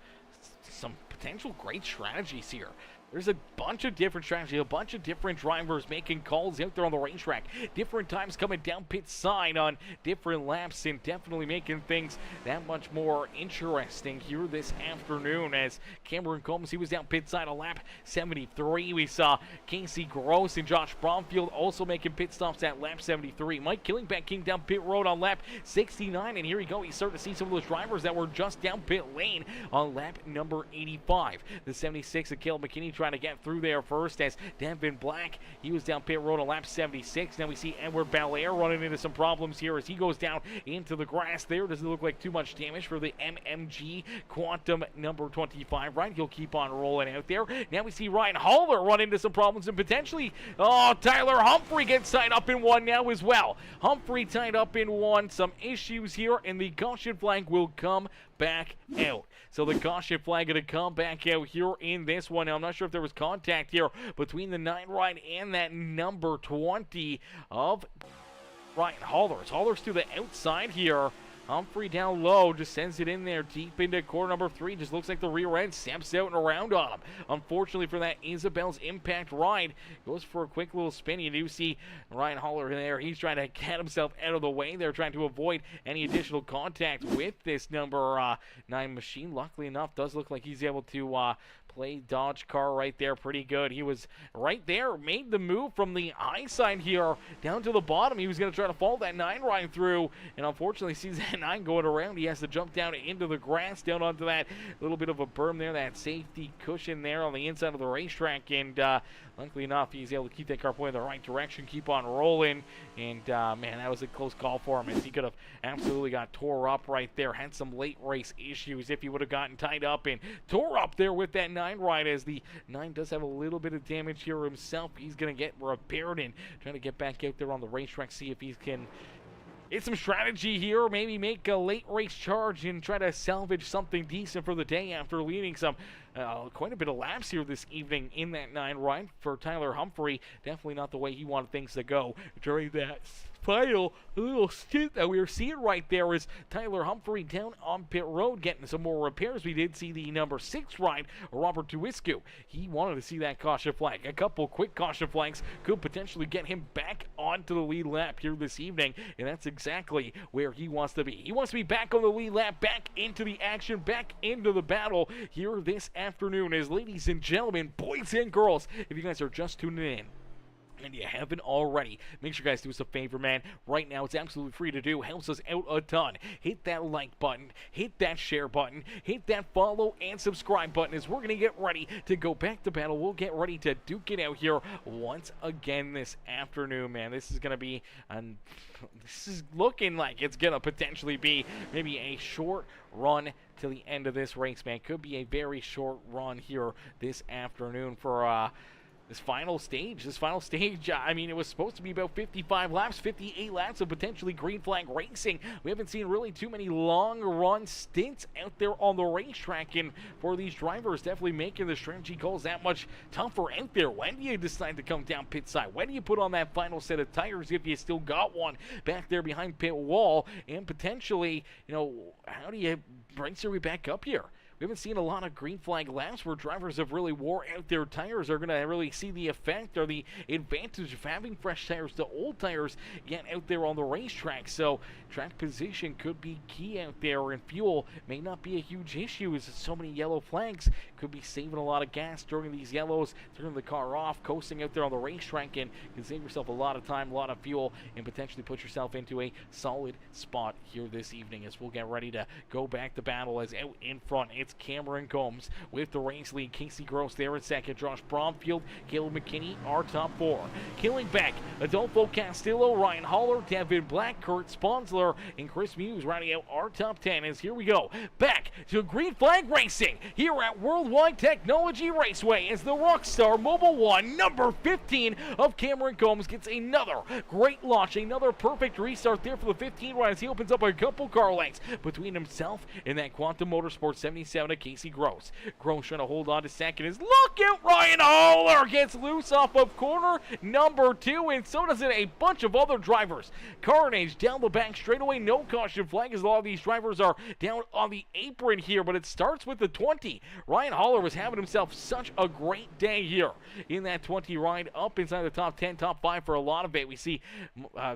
potential great strategies here. There's a bunch of different strategies, a bunch of different drivers making calls out there on the racetrack. Different times coming down pit side on different laps, and definitely making things that much more interesting here this afternoon. As Cameron Combs, he was down pit side on lap 73. We saw Casey Gross and Josh Bromfield also making pit stops at lap 73. Mike Killingback came down pit road on lap 69, and here we go. You start to see some of those drivers that were just down pit lane on lap number 85. The 76 of Caleb McKinney trying to get through there first, as Devin Black, he was down pit road on lap 76. Now we see Edward Belair running into some problems here as he goes down into the grass there. Doesn't look like too much damage for the MMG Quantum number 25, right? He'll keep on rolling out there. Now we see Ryan Holler run into some problems, and potentially, Tyler Humphrey gets tied up in one now as well. Humphrey tied up in one. Some issues here, and the caution flag will come back out. So the caution flag going to come back out here in this one. Now, I'm not sure if there was contact here between the 9 ride and that number 20 of Ryan Holler. Holler's to the outside here Humphrey down low, just sends it in there deep into corner number 3. Just looks like the rear end steps out and around on him. Unfortunately for that, Isabel's impact ride goes for a quick little spin. You do see Ryan Holler there. He's trying to get himself out of the way. They're trying to avoid any additional contact with this number 9 machine. Luckily enough, does look like he's able to play dodge car right there pretty good. He was right there, made the move from the high side here down to the bottom. He was going to try to follow that 9 right through, and unfortunately sees that 9 going around. He has to jump down into the grass, down onto that little bit of a berm there, that safety cushion there on the inside of the racetrack, and luckily enough, he's able to keep that car pointing in the right direction, keep on rolling, and man, that was a close call for him, as he could have absolutely got tore up right there. Had some late race issues if he would have gotten tied up and tore up there with that 9 ride, as the 9 does have a little bit of damage here himself. He's going to get repaired and trying to get back out there on the racetrack, see if he can get some strategy here, maybe make a late race charge and try to salvage something decent for the day after leading some quite a bit of laps here this evening in that 9 ride for Tyler Humphrey. Definitely not the way he wanted things to go during that final little stint that we were seeing right there, is Tyler Humphrey down on pit road getting some more repairs. We did see the number 6 ride, Robert Tuiscu. He wanted to see that caution flag. A couple quick caution flags could potentially get him back onto the lead lap here this evening, and that's exactly where he wants to be. He wants to be back on the lead lap, back into the action, back into the battle here this afternoon. As ladies and gentlemen, boys and girls, if you guys are just tuning in and you haven't already, make sure you guys do us a favor, man. Right now, it's absolutely free to do. Helps us out a ton. Hit that like button, hit that share button, hit that follow and subscribe button, as we're going to get ready to go back to battle. We'll get ready to duke it out here once again this afternoon, man. This is going to be, this is looking like it's going to potentially be maybe a short run to the end of this race, man. Could be a very short run here this afternoon for this final stage, I mean, it was supposed to be about 55 laps, 58 laps of potentially green flag racing. We haven't seen really too many long run stints out there on the racetrack, and for these drivers, definitely making the strategy calls that much tougher out there. When do you decide to come down pit side? When do you put on that final set of tires, if you still got one back there behind pit wall? And potentially, you know, how do you bring your way back up here? We haven't seen a lot of green flag laps where drivers have really wore out their tires, are going to really see the effect or the advantage of having fresh tires to old tires get out there on the racetrack. So track position could be key out there, and fuel may not be a huge issue, as so many yellow flags could be saving a lot of gas during these yellows, turning the car off, coasting out there on the racetrack, and can save yourself a lot of time, a lot of fuel, and potentially put yourself into a solid spot here this evening, as we'll get ready to go back to battle. As out in front, it's Cameron Combs with the race lead. Casey Gross there in second. Josh Bromfield, Caleb McKinney are top 4. Killing back, Adolfo Castillo, Ryan Holler, Devin Black, Kurt Sponsler, and Chris Muse rounding out our top 10. As here we go back to green flag racing here at World Wide Technology Raceway, as the Rockstar Mobile 1 number 15 of Cameron Combs gets another great launch, another perfect restart there for the 15 ride, as he opens up a couple car lengths between himself and that Quantum Motorsports 77 of Casey Gross. Gross trying to hold on to second. Is look out, Ryan Holler gets loose off of corner number 2, and so does a bunch of other drivers. Carnage down the back straightaway, no caution flag, as a lot of these drivers are down on the apron here, but it starts with the 20. Ryan Holler was having himself such a great day here in that 20 ride, up inside the top 10, top 5 for a lot of it. We see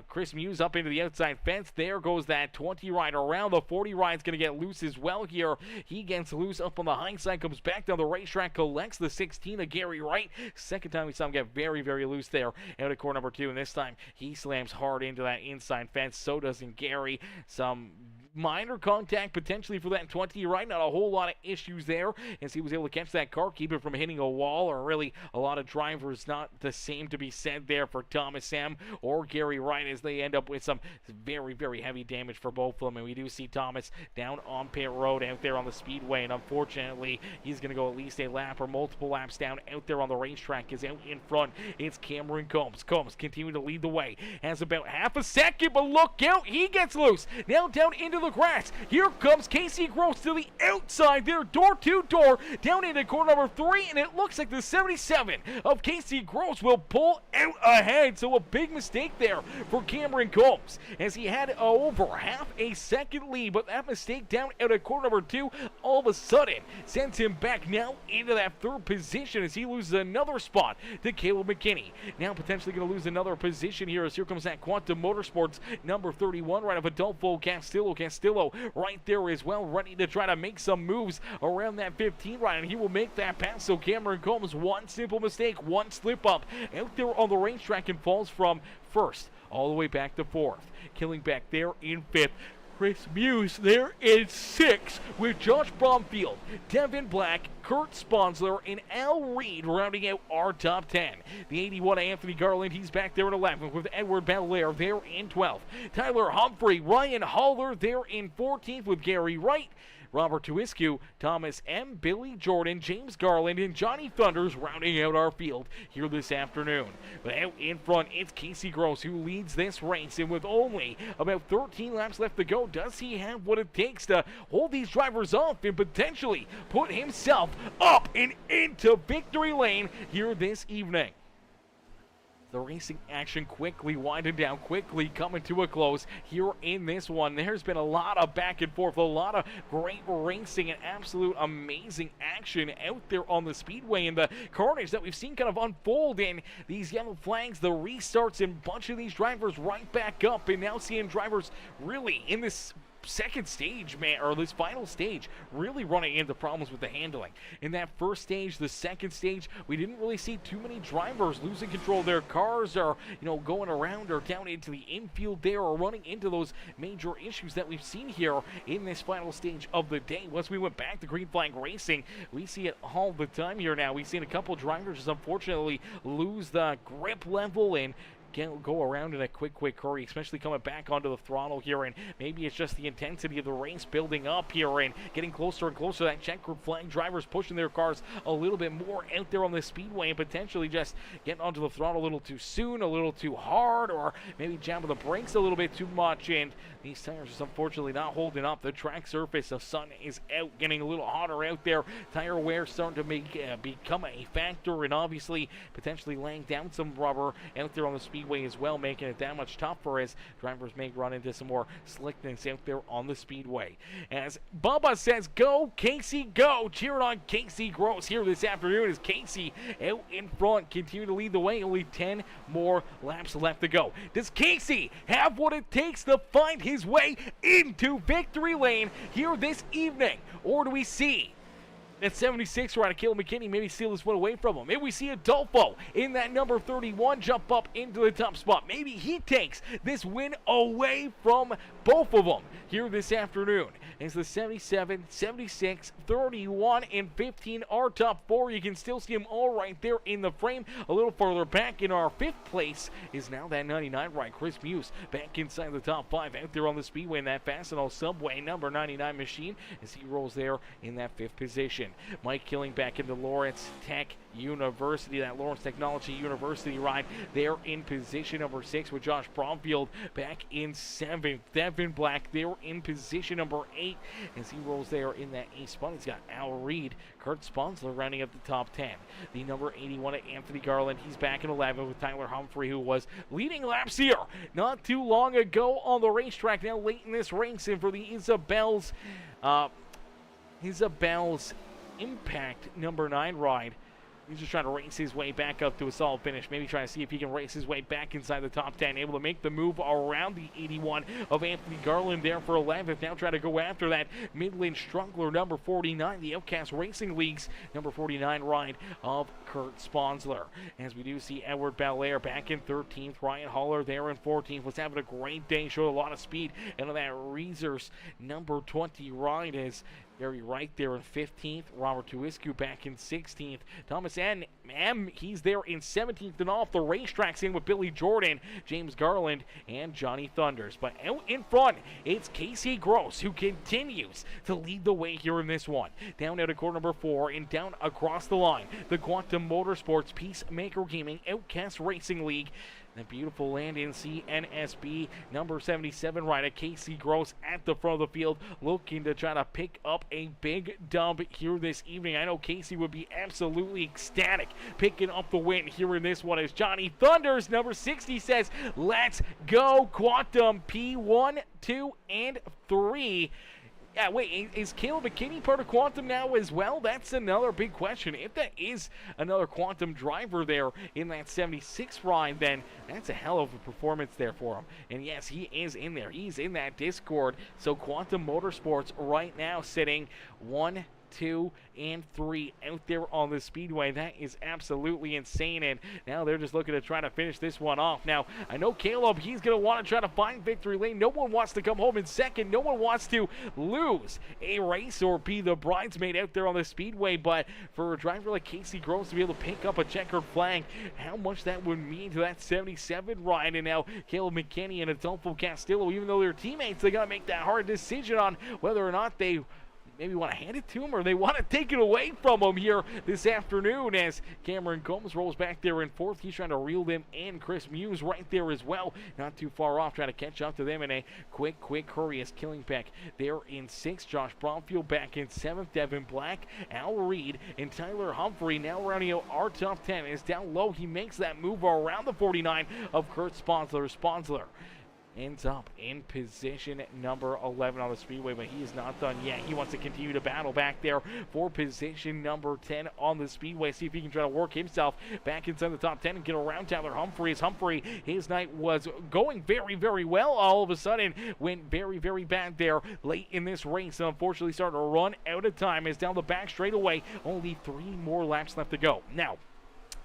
Chris Muse up into the outside fence. There goes that 20 ride around. The 40 ride's going to get loose as well here. He gets loose up on the high side, comes back down the racetrack, collects the 16 of Gary Wright. Second time we saw him get very, very loose there out of corner number 2, and this time he slams hard into that inside fence. So doesn't Gary. Some minor contact potentially for that 20 right, not a whole lot of issues there, as he was able to catch that car, keep it from hitting a wall, or really a lot of drivers. Not the same to be said there for Thomas M. or Gary Wright, as they end up with some very, very heavy damage for both of them. And we do see Thomas down on pit road out there on the speedway, and unfortunately he's going to go at least a lap or multiple laps down out there on the racetrack. Is out in front, it's Cameron Combs. Combs continuing to lead the way, has about half a second, but look out, he gets loose now down into the the grass. Here comes Casey Gross to the outside there, door to door, down into corner number 3, and it looks like the 77 of Casey Gross will pull out ahead. So a big mistake there for Cameron Combs, as he had over half a second lead, but that mistake down out of corner number 2 all of a sudden sends him back now into that 3rd position as he loses another spot to Caleb McKinney. Now potentially going to lose another position here, as here comes that Quantum Motorsports number 31 right of Adolfo Castillo. Castillo right there as well, ready to try to make some moves around that 15 right, and he will make that pass. So Cameron Combs, one simple mistake, one slip up out there on the racetrack, and falls from 1st all the way back to 4th. Killing back there in 5th. Chris Muse there in 6th, with Josh Bromfield, Devin Black, Kurt Sponsler, and Al Reed rounding out our top 10. The 81 Anthony Garland, he's back there in 11th, with Edward Belair there in 12th. Tyler Humphrey, Ryan Haller there in 14th, with Gary Wright, Robert Tuiscu, Thomas M., Billy Jordan, James Garland, and Johnny Thunders rounding out our field here this afternoon. But out in front, it's Casey Gross who leads this race, and with only about 13 laps left to go, does he have what it takes to hold these drivers off and potentially put himself up and into victory lane here this evening? The racing action quickly winding down, quickly coming to a close here in this one. There's been a lot of back and forth, a lot of great racing and absolute amazing action out there on the speedway, and the carnage that we've seen kind of unfold in these yellow flags, the restarts, and a bunch of these drivers right back up, and now seeing drivers really in this second stage, man, or this final stage, really running into problems with the handling. In that first stage, the second stage, we didn't really see too many drivers losing control of their cars, or going around or down into the infield there, or running into those major issues that we've seen here in this final stage of the day. Once we went back to green flag racing, we see it all the time here now. We've seen a couple drivers just unfortunately lose the grip level and go around in a quick hurry, especially coming back onto the throttle here, and maybe it's just the intensity of the race building up here and getting closer and closer. That checker flag drivers pushing their cars a little bit more out there on the speedway, and potentially just getting onto the throttle a little too soon, a little too hard, or maybe jamming the brakes a little bit too much, and these tires are unfortunately not holding up. The track surface, the sun is out, getting a little hotter out there. Tire wear starting to become a factor, and obviously potentially laying down some rubber out there on the speedway as well, making it that much tougher as drivers may run into some more slickness out there on the speedway. As Bubba says, go Casey, go! Cheering on Casey Gross here this afternoon as Casey out in front, continue to lead the way. Only 10 more laps left to go. Does Casey have what it takes to find his way into victory lane here this evening? Or do we see that 76 right, Caleb McKinney maybe steal this one away from him? Maybe we see Adolfo in that number 31 jump up into the top spot. Maybe he takes this win away from both of them here this afternoon. As the 77, 76, 31, and 15 are top 4. You can still see them all right there in the frame. A little farther back in our 5th place is now that 99 right, Chris Muse, back inside the top 5 out there on the speedway in that Fastenal Subway number 99 machine as he rolls there in that 5th position. Mike Killing back into Lawrence Tech University, that Lawrence Technology University ride there in position number 6, with Josh Bromfield back in 7th. Devin Black there in position number 8 as he rolls there in that 8th spot. He's got Al Reed, Kurt Sponsler rounding up the top 10. The number 81 at Anthony Garland, he's back in 11 with Tyler Humphrey, who was leading laps here not too long ago on the racetrack. Now late in this race, and for the Isabel's Impact number 9 ride, he's just trying to race his way back up to a solid finish. Maybe trying to see if he can race his way back inside the top 10. Able to make the move around the 81 of Anthony Garland there for 11th. Now try to go after that Midland Struggler number 49, the Outcast Racing League's number 49 ride of Kurt Sponsler. As we do see Edward Belair back in 13th. Ryan Haller there in 14th. Was having a great day. Showed a lot of speed. And on that Reezer's number 20 ride is Gary Wright there in 15th. Robert Tuiscu back in 16th. Thomas M., he's there in 17th. And off the racetrack, same with Billy Jordan, James Garland, and Johnny Thunders. But out in front, it's Casey Gross, who continues to lead the way here in this one. Down out of corner number 4 and down across the line, the Quantum Motorsports Peacemaker Gaming Outcast Racing League The beautiful N Sea NSB number 77 rider Casey Gross at the front of the field, looking to try to pick up a big dub here this evening. I know Casey would be absolutely ecstatic picking up the win here in this one, as Johnny Thunders number 60 says, let's go Quantum P1, 2, and 3. Yeah, wait, is Caleb McKinney part of Quantum now as well? That's another big question. If that is another Quantum driver there in that 76 ride, then that's a hell of a performance there for him. And yes, he is in there. He's in that Discord. So Quantum Motorsports right now sitting 1, 2, and 3 out there on the speedway. That is absolutely insane, and now they're just looking to try to finish this one off. Now, I know Caleb, he's going to want to try to find victory lane. No one wants to come home in second. No one wants to lose a race or be the bridesmaid out there on the speedway, but for a driver like Casey Groves to be able to pick up a checkered flag, how much that would mean to that 77 ride. And now Caleb McKinney and Adolfo Castillo, even though they're teammates, they got to make that hard decision on whether or not they maybe want to hand it to him or they want to take it away from him here this afternoon, as Cameron Combs rolls back there in fourth. He's trying to reel them in. Chris Muse right there as well, not too far off, trying to catch up to them in a quick hurry, as Killingbeck there in sixth. Josh Bromfield back in seventh. Devin Black, Al Reed, and Tyler Humphrey now rounding out our top 10. Is down low. He makes that move around the 49 of Kurt Sponsler. Sponsler ends up in position number 11 on the speedway, but he is not done yet. He wants to continue to battle back there for position number 10 on the speedway. See if he can try to work himself back inside the top 10 and get around Tyler Humphrey. As Humphrey, his night was going very well, all of a sudden went very bad there late in this race, and unfortunately started to run out of time. Is down the back straightaway. Only 3 more laps left to go. Now,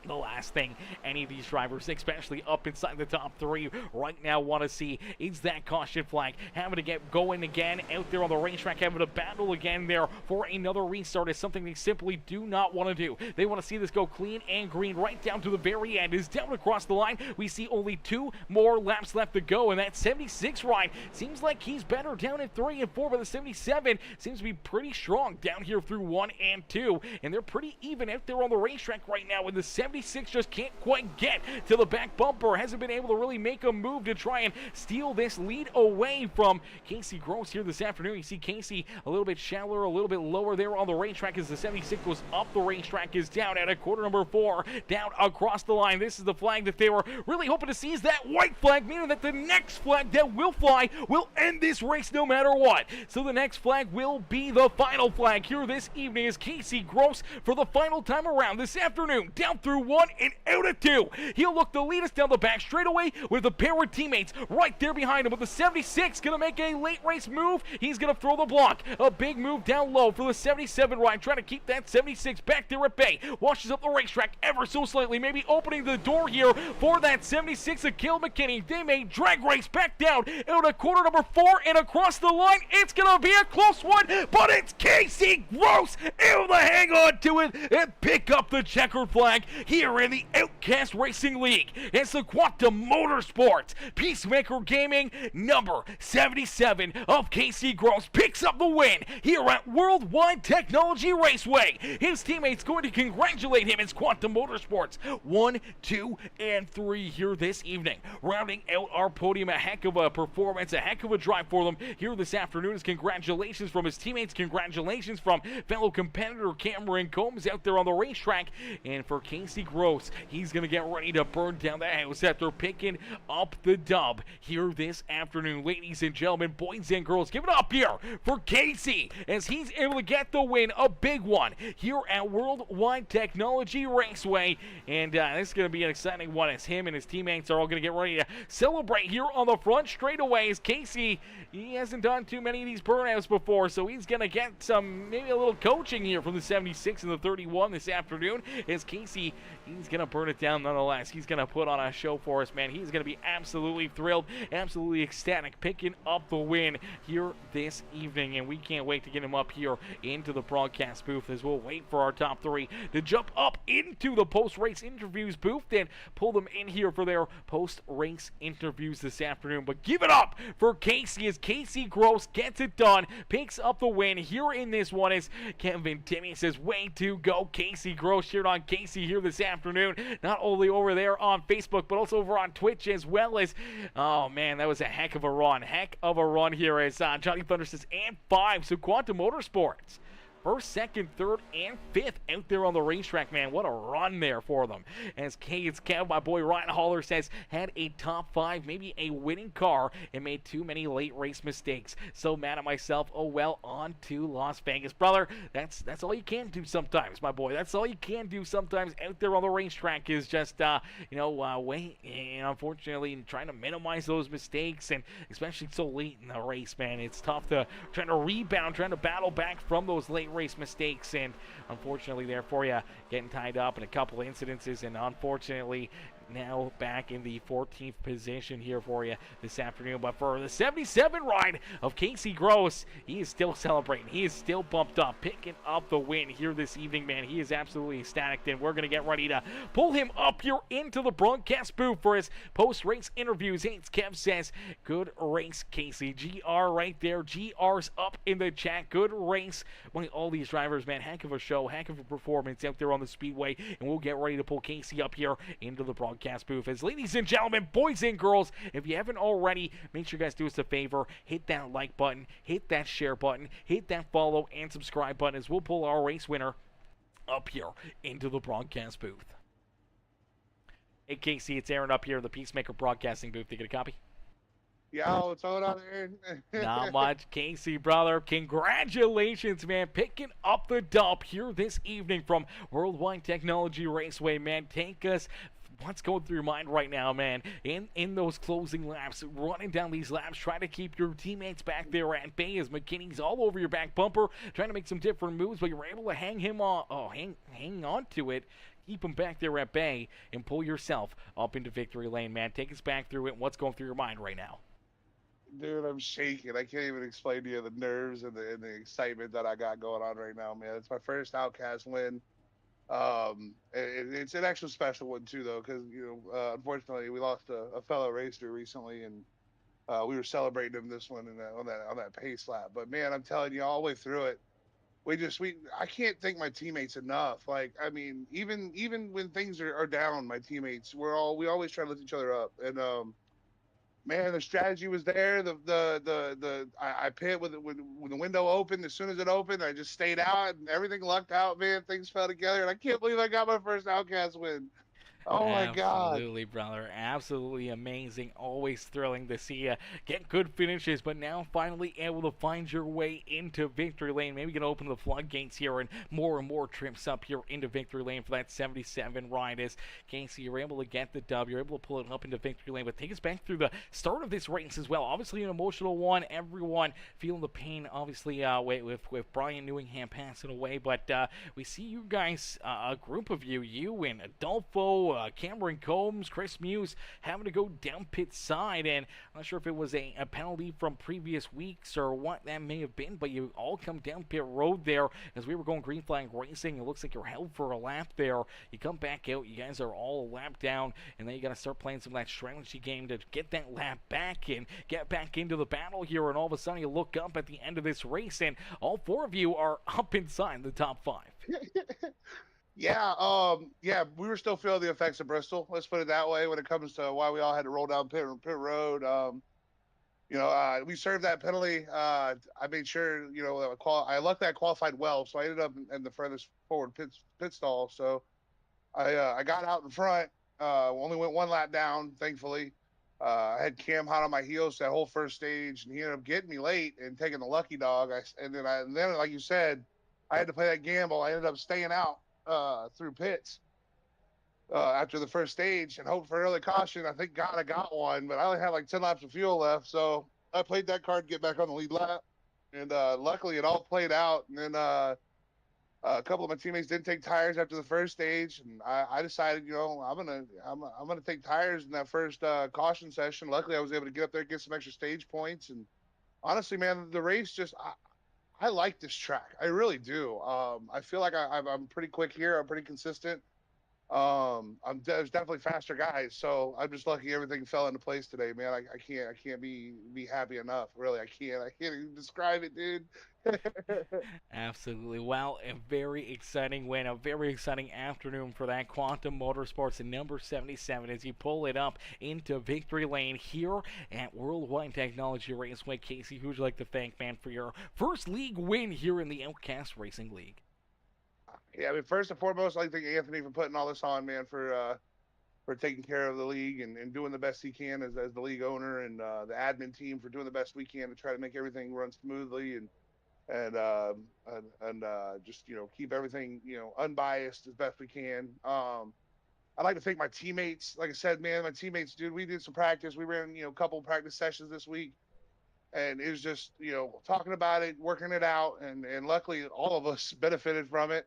the last thing any of these drivers, especially up inside the top 3 right now, want to see is that caution flag. Having to get going again out there on the racetrack, having to battle again there for another restart is something they simply do not want to do. They want to see this go clean and green right down to the very end. Is down across the line. We see only 2 more laps left to go, and that 76 ride seems like he's better down in 3 and 4, but the 77 seems to be pretty strong down here through 1 and 2, and they're pretty even out there on the racetrack right now, and the 76 just can't quite get to the back bumper. Hasn't been able to really make a move to try and steal this lead away from Casey Gross here this afternoon. You see Casey a little bit shallower, a little bit lower there on the racetrack, as the 76 goes up the racetrack, is down at a quarter number 4, down across the line. This is the flag that they were really hoping to see, is that white flag, meaning that the next flag that will fly will end this race no matter what. So the next flag will be the final flag here this evening, as Casey Gross, for the final time around this afternoon, down through 1 and out of 2. He'll look to lead us down the back straightaway with a pair of teammates right there behind him. But the 76 going to make a late race move. He's going to throw the block. A big move down low for the 77 ride, trying to keep that 76 back there at bay. Washes up the racetrack ever so slightly, maybe opening the door here for that 76 of Caleb McKinney. They may drag race back down out of quarter number 4 and across the line. It's going to be a close one, but it's Casey Gross able to hang on to it and pick up the checkered flag here in the Outcast Racing League. It's the Quantum Motorsports Peacemaker Gaming number 77 of Casey Gross picks up the win here at World Wide Technology Raceway. His teammates going to congratulate him as Quantum Motorsports 1, 2, and 3 here this evening. Rounding out our podium, a heck of a performance, a heck of a drive for them here this afternoon. Is congratulations from his teammates, congratulations from fellow competitor Cameron Combs out there on the racetrack, and for Casey Gross, he's going to get ready to burn down the house after picking up the dub here this afternoon. Ladies and gentlemen, boys and girls, give it up here for Casey as he's able to get the win, a big one here at World Wide Technology Raceway. And this is going to be an exciting one, as him and his teammates are all going to get ready to celebrate here on the front straightaway. As Casey, he hasn't done too many of these burnouts before, so he's going to get some, maybe a little coaching here from the 76 and the 31 this afternoon. As Casey, he's going to burn it down nonetheless. He's going to put on a show for us, man. He's going to be absolutely thrilled, absolutely ecstatic, picking up the win here this evening. And we can't wait to get him up here into the broadcast booth, as we'll wait for our top 3 to jump up into the post-race interviews booth and pull them in here for their post-race interviews this afternoon. But give it up for Casey as Casey Gross gets it done, picks up the win here in this one, as Kevin Timmy says, way to go, Casey Gross. Cheered on Casey here this afternoon. Not not only over there on Facebook, but also over on Twitch as well as, oh man, that was a heck of a run. Heck of a run here as Johnny Thunder says, and 5. So Quantum Motorsports. First, second, third, and fifth out there on the racetrack, man. What a run there for them. As Cade's Kev, my boy Ryan Haller says, had a top 5, maybe a winning car, and made too many late race mistakes. So mad at myself. Oh well, on to Las Vegas. Brother, that's all you can do sometimes, my boy. That's all you can do sometimes out there on the racetrack is just, wait, and unfortunately, trying to minimize those mistakes, and especially so late in the race, man. It's tough to trying to rebound, trying to battle back from those late race mistakes, and unfortunately there for you, getting tied up in a couple incidences, and unfortunately now back in the 14th position here for you this afternoon. But for the 77 ride of Casey Gross, he is still celebrating. He is still bumped up, picking up the win here this evening, man. He is absolutely ecstatic, and we're going to get ready to pull him up here into the broadcast booth for his post-race interviews. Haynes Kev says, good race, Casey. GR right there. GR's up in the chat. Good race. Well, all these drivers, man, heck of a show, heck of a performance out there on the speedway, and we'll get ready to pull Casey up here into the broadcast booth. As ladies and gentlemen, boys and girls, if you haven't already, make sure you guys do us a favor, hit that like button, hit that share button, hit that follow and subscribe button as we'll pull our race winner up here into the broadcast booth. Hey Casey, it's Aaron up here in the Peacemaker Broadcasting booth. You get a copy? Yeah, what's going on, Aaron? Not much. Casey, brother, congratulations, man. Picking up the dub here this evening from World Wide Technology Raceway, man. Take us, what's going through your mind right now, man, in those closing laps, running down these laps, trying to keep your teammates back there at bay as McKinney's all over your back bumper, trying to make some different moves, but you're able to hang him on, hang on to it, keep him back there at bay, and pull yourself up into victory lane, man. Take us back through it. What's going through your mind right now? Dude, I'm shaking. I can't even explain to you the nerves and the excitement that I got going on right now, man. It's my first Outcast win. It's an actual special one too, though, because unfortunately we lost a fellow racer recently, and we were celebrating him this one on that pace lap. But man, I'm telling you, all the way through it, I can't thank my teammates enough. Like, I mean, even when things are down, my teammates, we always try to lift each other up, and man, the strategy was there. I pit when the window opened. As soon as it opened, I just stayed out, and everything lucked out. Man, things fell together, and I can't believe I got my first Outcast win. Oh my God. Absolutely, brother. Absolutely amazing. Always thrilling to see you get good finishes, but now finally able to find your way into victory lane. Maybe we can open the floodgates here and more trips up here into victory lane for that 77 ride. As Casey, you're able to get the dub. You're able to pull it up into victory lane, but take us back through the start of this race as well. Obviously an emotional one. Everyone feeling the pain, obviously, with Bryant Newingham passing away, but we see you guys, a group of you and Adolfo, Cameron Combs, Chris Muse having to go down pit side, and I'm not sure if it was a penalty from previous weeks or what that may have been, but you all come down pit road there as we were going green flag racing. It looks like you're held for a lap there. You come back out, you guys are all a lap down, and then you got to start playing some of that strategy game to get that lap back and get back into the battle here, and all of a sudden you look up at the end of this race and all 4 of you are up inside the top 5. Yeah, we were still feeling the effects of Bristol. Let's put it that way. When it comes to why we all had to roll down pit road, we served that penalty. I made sure, I luckily I qualified well, so I ended up in the furthest forward pit stall. So I got out in front. Only went 1 lap down, thankfully. I had Cam hot on my heels that whole first stage, and he ended up getting me late and taking the lucky dog. And then like you said, I had to play that gamble. I ended up staying out through pits after the first stage and hoped for an early caution. I think God I got one, but I only had like 10 laps of fuel left, so I played that card to get back on the lead lap, and luckily it all played out. And then a couple of my teammates didn't take tires after the first stage, and I decided, I'm gonna take tires in that first caution session. Luckily I was able to get up there, get some extra stage points, and honestly, man, the race just I like this track. I really do. I feel like I'm pretty quick here. I'm pretty consistent. There's definitely faster guys, so I'm just lucky everything fell into place today, man. I can't be happy enough. Really, I can't even describe it, dude. Absolutely. Well, a very exciting win, a very exciting afternoon for that Quantum Motorsports and number 77 as you pull it up into victory lane here at World Wide Technology Raceway. Casey, who would you like to thank, man, for your first league win here in the Outcast Racing League? Yeah, I mean, first and foremost, I'd like to thank Anthony for putting all this on, man, for taking care of the league and doing the best he can as the league owner, and the admin team for doing the best we can to try to make everything run smoothly and just keep everything unbiased as best we can. I'd like to thank my teammates. Like I said, man, my teammates, dude, we did some practice. We ran a couple practice sessions this week, and it was just talking about it, working it out, and luckily all of us benefited from it.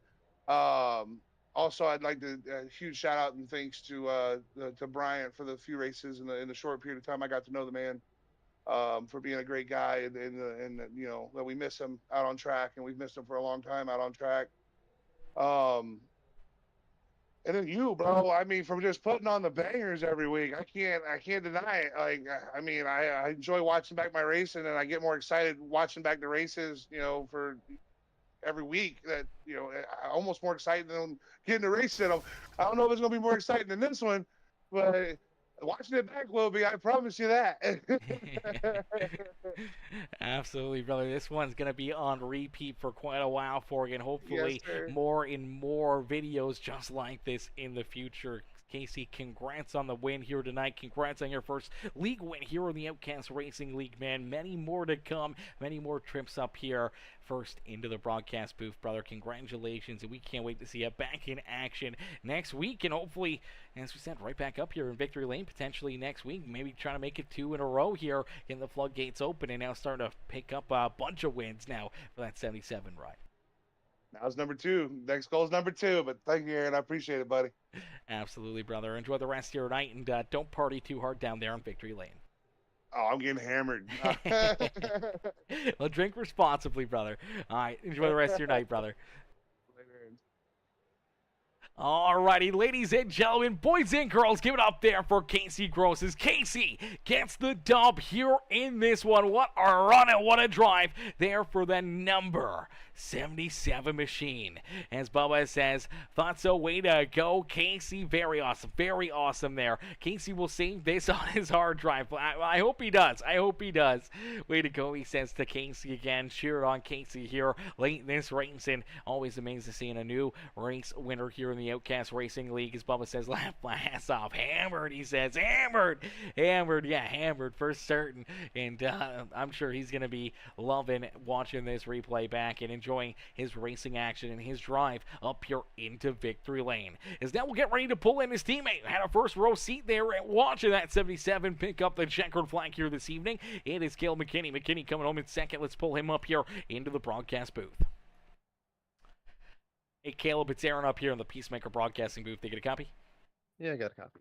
Also, I'd like to huge shout out and thanks to Bryant for the few races in the short period of time I got to know the man, for being a great guy, and that we miss him out on track, and we've missed him for a long time out on track. Um, and then you, bro. I mean, from just putting on the bangers every week, I can't deny it. Like, I mean, I enjoy watching back my racing, and I get more excited watching back the races. For every week. That almost more excited than getting to race in them. I don't know if it's gonna be more exciting than this one, but watching it back will be. I promise you that. Absolutely, brother. This one's going to be on repeat for quite a while for you, and Yes, hopefully sir. more and more videos just like this in the future. Casey, congrats on the win here tonight. Congrats on your first league win here in the Outcast Racing League, man. Many more to come, many more trips up here. First into the broadcast booth, brother. Congratulations, and we can't wait to see you back in action next week, and hopefully, as we said, right back up here in Victory Lane potentially next week. Maybe trying to make it 2 in a row here, getting the floodgates open, and now starting to pick up a bunch of wins now for that 77 ride. Now's number two. Next goal is number two. But thank you, Aaron. I appreciate it, buddy. Absolutely, brother. Enjoy the rest of your night, and don't party too hard down there in Victory Lane. Oh, I'm getting hammered. Well, drink responsibly, brother. All right, enjoy the rest of your night, brother. Alrighty, ladies and gentlemen, boys and girls, give it up there for Casey Grosses. Casey gets the dub here in this one. What a run and what a drive there for the number 77 machine. As Bubba says, thought so, way to go, Casey. Very awesome there. Casey will save this on his hard drive. I hope he does. I hope he does. Way to go, he says to Casey again. Cheer on Casey here late in this race, and always amazing seeing a new race winner here in the Outcast Racing League. As Bubba says, laugh my ass off. Hammered, he says. Hammered, yeah, hammered for certain. And I'm sure he's going to be loving watching this replay back and enjoying his racing action and his drive up here into Victory Lane. As now we'll get ready to pull in his teammate. Had a first row seat there and watching that 77 pick up the checkered flag here this evening. It is Caleb McKinney. McKinney coming home in second. Let's pull him up here into the broadcast booth. Hey, Caleb, it's Aaron up here in the Peacemaker Broadcasting booth. They get a copy? Yeah, I got a copy.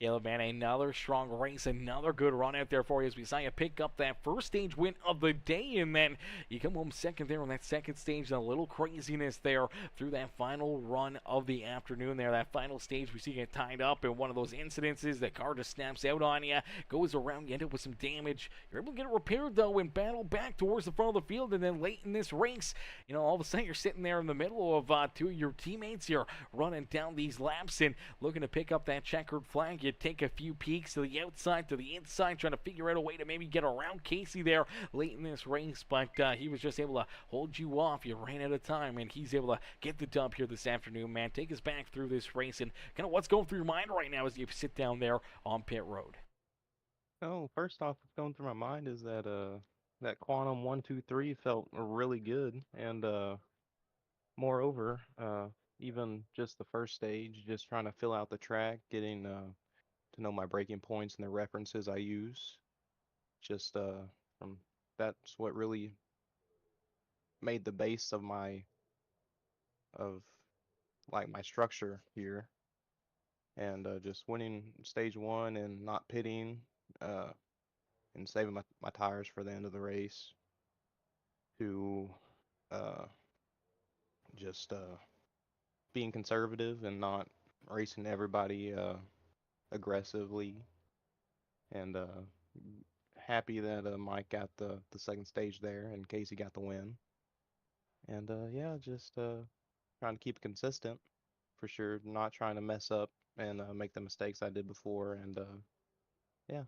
Caleb, man, another strong race, another good run out there for you as we saw you pick up that first stage win of the day, and then you come home second there on that second stage. A little craziness there through that final run of the afternoon there. That final stage we see get tied up in one of those incidences. The car just snaps out on you, goes around, you end up with some damage. You're able to get it repaired, though, and battle back towards the front of the field, and then late in this race, all of a sudden you're sitting there in the middle of two of your teammates. You're running down these laps and looking to pick up that checkered flag. You take a few peeks to the outside, to the inside, trying to figure out a way to maybe get around Casey there late in this race, but he was just able to hold you off. You ran out of time, and he's able to get the dub here this afternoon, man. Take us back through this race and kind of what's going through your mind right now as you sit down there on pit road. Oh, first off, what's going through my mind is that Quantum 123 felt really good, and moreover, even just the first stage, just trying to fill out the track, getting to know my braking points and the references I use. Just from that's what really made the base of my structure here, and just winning stage one and not pitting, and saving my tires for the end of the race. To uh, just being conservative and not racing everybody aggressively, and happy that Mike got the second stage there and Casey got the win. And yeah, just trying to keep it consistent for sure. Not trying to mess up and make the mistakes I did before. And yeah.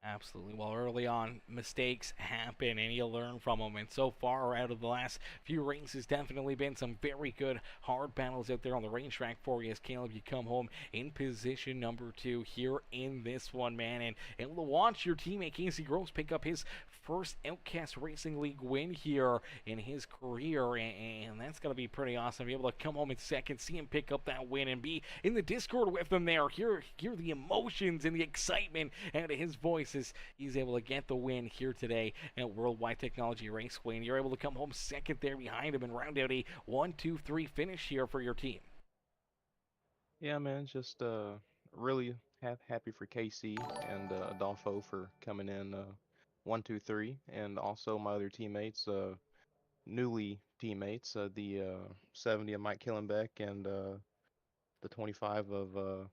Absolutely. Well, early on, mistakes happen and you learn from them. And so far, out of the last few races, definitely been some very good, hard battles out there on the racetrack for you as Caleb, you come home in position number 2 here in this one, man. And able to watch your teammate Casey Groves pick up his first Outcast Racing League win here in his career. And that's going to be pretty awesome. Be able to come home in second, see him pick up that win, and be in the Discord with him there. Hear the emotions and the excitement out of his voice as he's able to get the win here today at World Wide Technology Raceway, and you're able to come home second there behind him and round out a 1-2-3 finish here for your team. Yeah, man, just really happy for KC and Adolfo for coming in 1-2-3, and also my other teammates, newly teammates, the 70 of Mike Killenbeck and the 25 of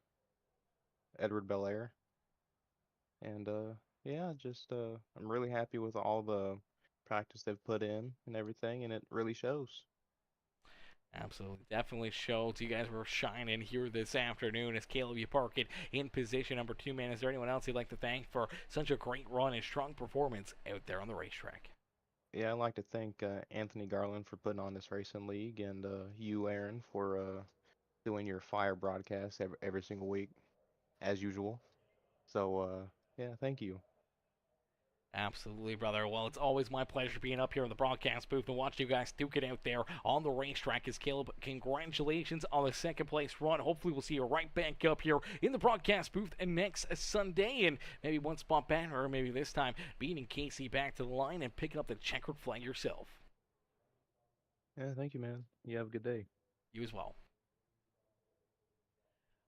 Edward Belair. And yeah, just I'm really happy with all the practice they've put in and everything, and it really shows. Absolutely. Definitely shows you guys were shining here this afternoon as Caleb, you park it in position number 2, man. Is there anyone else you'd like to thank for such a great run and strong performance out there on the racetrack? Yeah, I'd like to thank Anthony Garland for putting on this racing league, and you, Aaron, for doing your fire broadcast every single week, as usual. So, yeah, thank you. Absolutely, brother. Well, it's always my pleasure being up here in the broadcast booth and watching you guys duke it out there on the racetrack. As Caleb, congratulations on the second place run. Hopefully, we'll see you right back up here in the broadcast booth next Sunday, and maybe one spot back, or maybe this time beating Casey back to the line and picking up the checkered flag yourself. Yeah, thank you, man. You have a good day. You as well.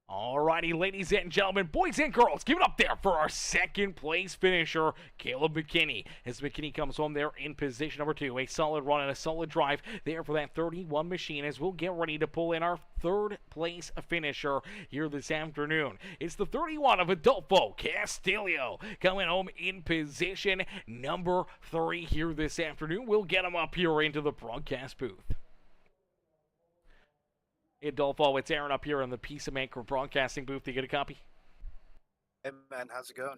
Alrighty, ladies and gentlemen, boys and girls, give it up there for our second place finisher, Caleb McKinney. As McKinney comes home there in position number 2, a solid run and a solid drive there for that 31 machine as we'll get ready to pull in our third place finisher here this afternoon. It's the 31 of Adolfo Castillo coming home in position number 3 here this afternoon. We'll get him up here into the broadcast booth. Adolfo, it's Aaron up here in the Peacemaker broadcasting booth. Do you get a copy? Hey, man, how's it going?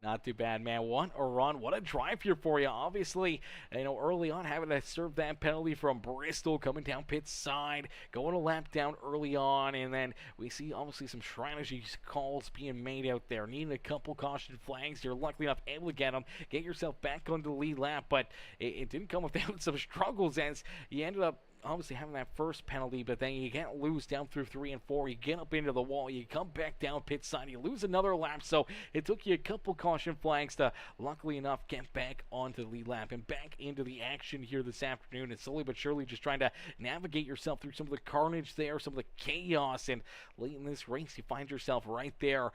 Not too bad, man. What a run. What a drive here for you. Obviously, early on, having to serve that penalty from Bristol, coming down pit side, going a lap down early on, and then we see, obviously, some strategy calls being made out there. Needing a couple caution flags. You're lucky enough able to get them, get yourself back on the lead lap, but it didn't come without some struggles as you ended up obviously having that first penalty, but then you can't lose down through 3 and 4. You get up into the wall, you come back down pit side, you lose another lap, so it took you a couple caution flags to, luckily enough, get back onto the lead lap and back into the action here this afternoon. And slowly but surely just trying to navigate yourself through some of the carnage there, some of the chaos, and late in this race you find yourself right there,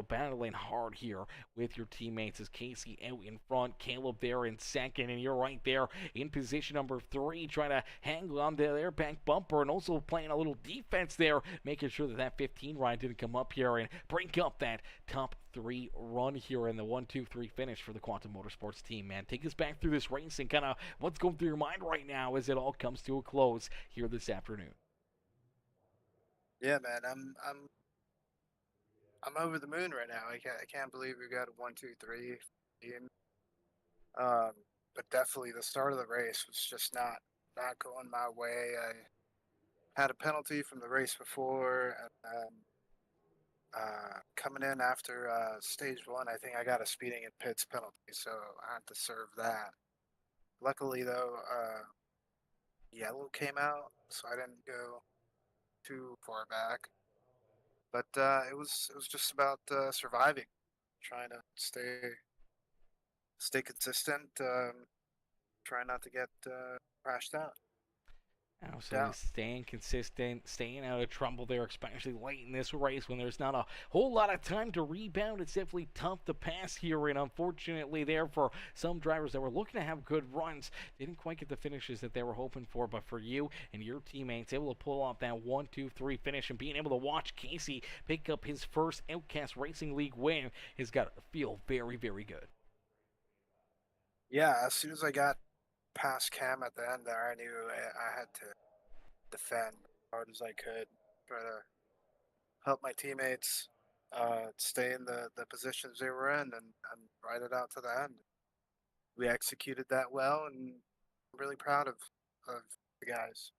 battling hard here with your teammates as Casey out in front, Caleb there in second, and you're right there in position number 3 trying to hang on their back bumper and also playing a little defense there, making sure that 15 ride didn't come up here and break up that top 3 run here in the 1-2-3 finish for the Quantum Motorsports team, man. Take us back through this race and kind of what's going through your mind right now as it all comes to a close here this afternoon. Yeah, man, I'm over the moon right now. I can't believe we got a 1-2-3 team. But definitely the start of the race was just not going my way. I had a penalty from the race before, and coming in after stage 1, I think I got a speeding in pits penalty, so I had to serve that. Luckily, though, yellow came out, so I didn't go too far back. But it was just about surviving, trying to stay consistent, try not to get crashed out. Absolutely, staying consistent, staying out of trouble there, especially late in this race when there's not a whole lot of time to rebound. It's definitely tough to pass here, and unfortunately there for some drivers that were looking to have good runs, they didn't quite get the finishes that they were hoping for. But for you and your teammates, able to pull off that 1-2-3 finish and being able to watch Casey pick up his first Outcast Racing League win has got to feel very, very good. Yeah, as soon as I got past Cam at the end there, I knew I had to defend as hard as I could, try to help my teammates stay in the positions they were in, and ride it out to the end. We executed that well, and I'm really proud of the guys.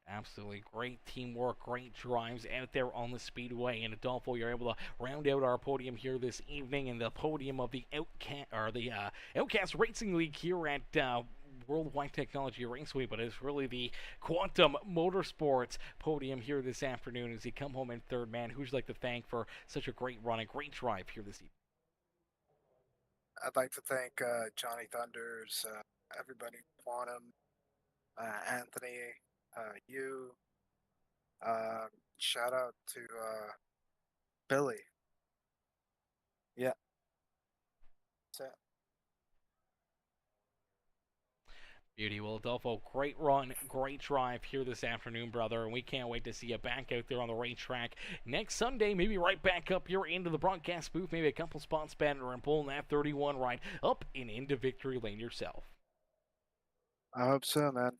Absolutely great teamwork, great drives out there on the speedway. And Adolfo, you're able to round out our podium here this evening, and the podium of the Outcast Racing League here at World Wide Technology Raceway, but it's really the Quantum Motorsports podium here this afternoon as you come home in third. Man, who'd you like to thank for such a great run, a great drive here this evening? I'd like to thank Johnny Thunders, everybody, Quantum, Anthony, you. Shout out to Billy. Yeah. That's it. Beauty. Well, Adolfo, great run, great drive here this afternoon, brother, and we can't wait to see you back out there on the racetrack next Sunday. Maybe right back up here into the broadcast booth, maybe a couple spots better, and pulling that 31 right up and into victory lane yourself. I hope so, man.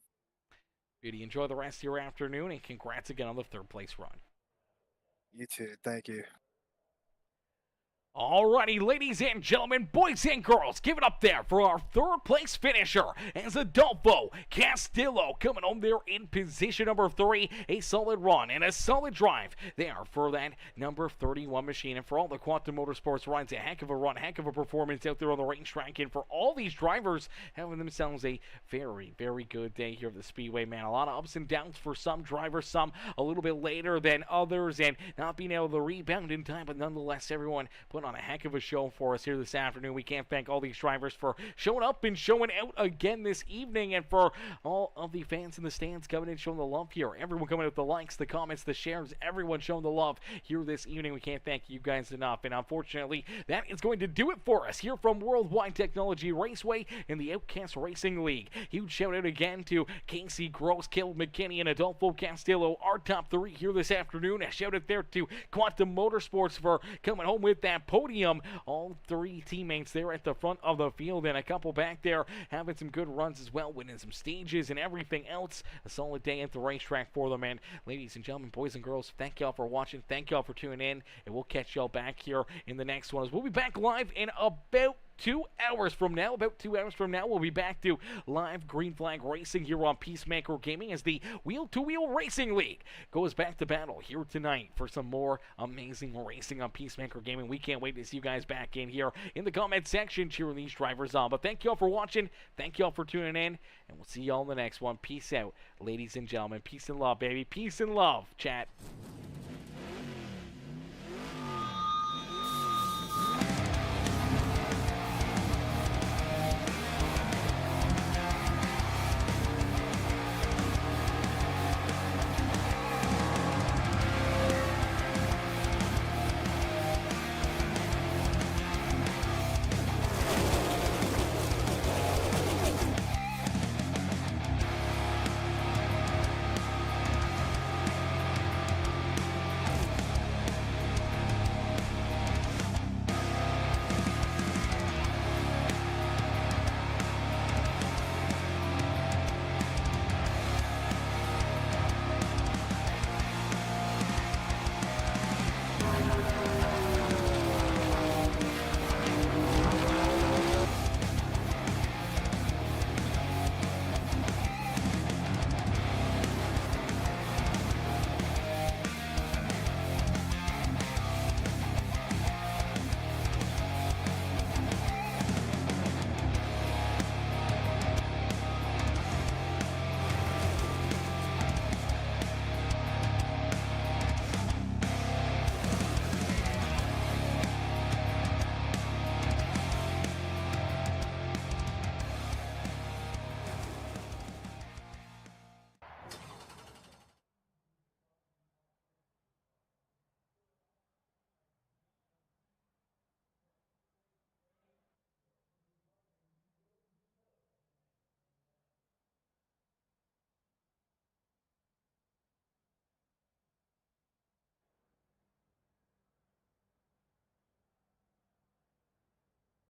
Beauty, enjoy the rest of your afternoon, and congrats again on the third place run. You too. Thank you. Alrighty, ladies and gentlemen, boys and girls, give it up there for our third place finisher as Adolfo Castillo coming home there in position number 3. A solid run and a solid drive there for that number 31 machine. And for all the Quantum Motorsports rides, a heck of a run, heck of a performance out there on the racetrack. And for all these drivers having themselves a very, very good day here at the Speedway, man. A lot of ups and downs for some drivers, some a little bit later than others, and not being able to rebound in time, but nonetheless, everyone put on a heck of a show for us here this afternoon. We can't thank all these drivers for showing up and showing out again this evening, and for all of the fans in the stands coming in showing the love here. Everyone coming with the likes, the comments, the shares, everyone showing the love here this evening. We can't thank you guys enough, and unfortunately, that is going to do it for us here from World Wide Technology Raceway in the Outcast Racing League. Huge shout out again to Casey Gross, Caleb McKinney, and Adolfo Castillo, our top 3 here this afternoon. A shout out there to Quantum Motorsports for coming home with that podium. All 3 teammates there at the front of the field, and a couple back there having some good runs as well, winning some stages and everything else. A solid day at the racetrack for them. And ladies and gentlemen, boys and girls, thank y'all for watching, thank y'all for tuning in, and we'll catch y'all back here in the next one. We'll be back live in about 2 hours from now. About 2 hours from now, we'll be back to live green flag racing here on Peacemaker Gaming as the Wheel-to-Wheel Racing League goes back to battle here tonight for some more amazing racing on Peacemaker Gaming. We can't wait to see you guys back in here in the comment section cheering these drivers on. But thank y'all for watching, thank y'all for tuning in, and we'll see y'all in the next one. Peace out, ladies and gentlemen. Peace and love, baby. Peace and love, chat.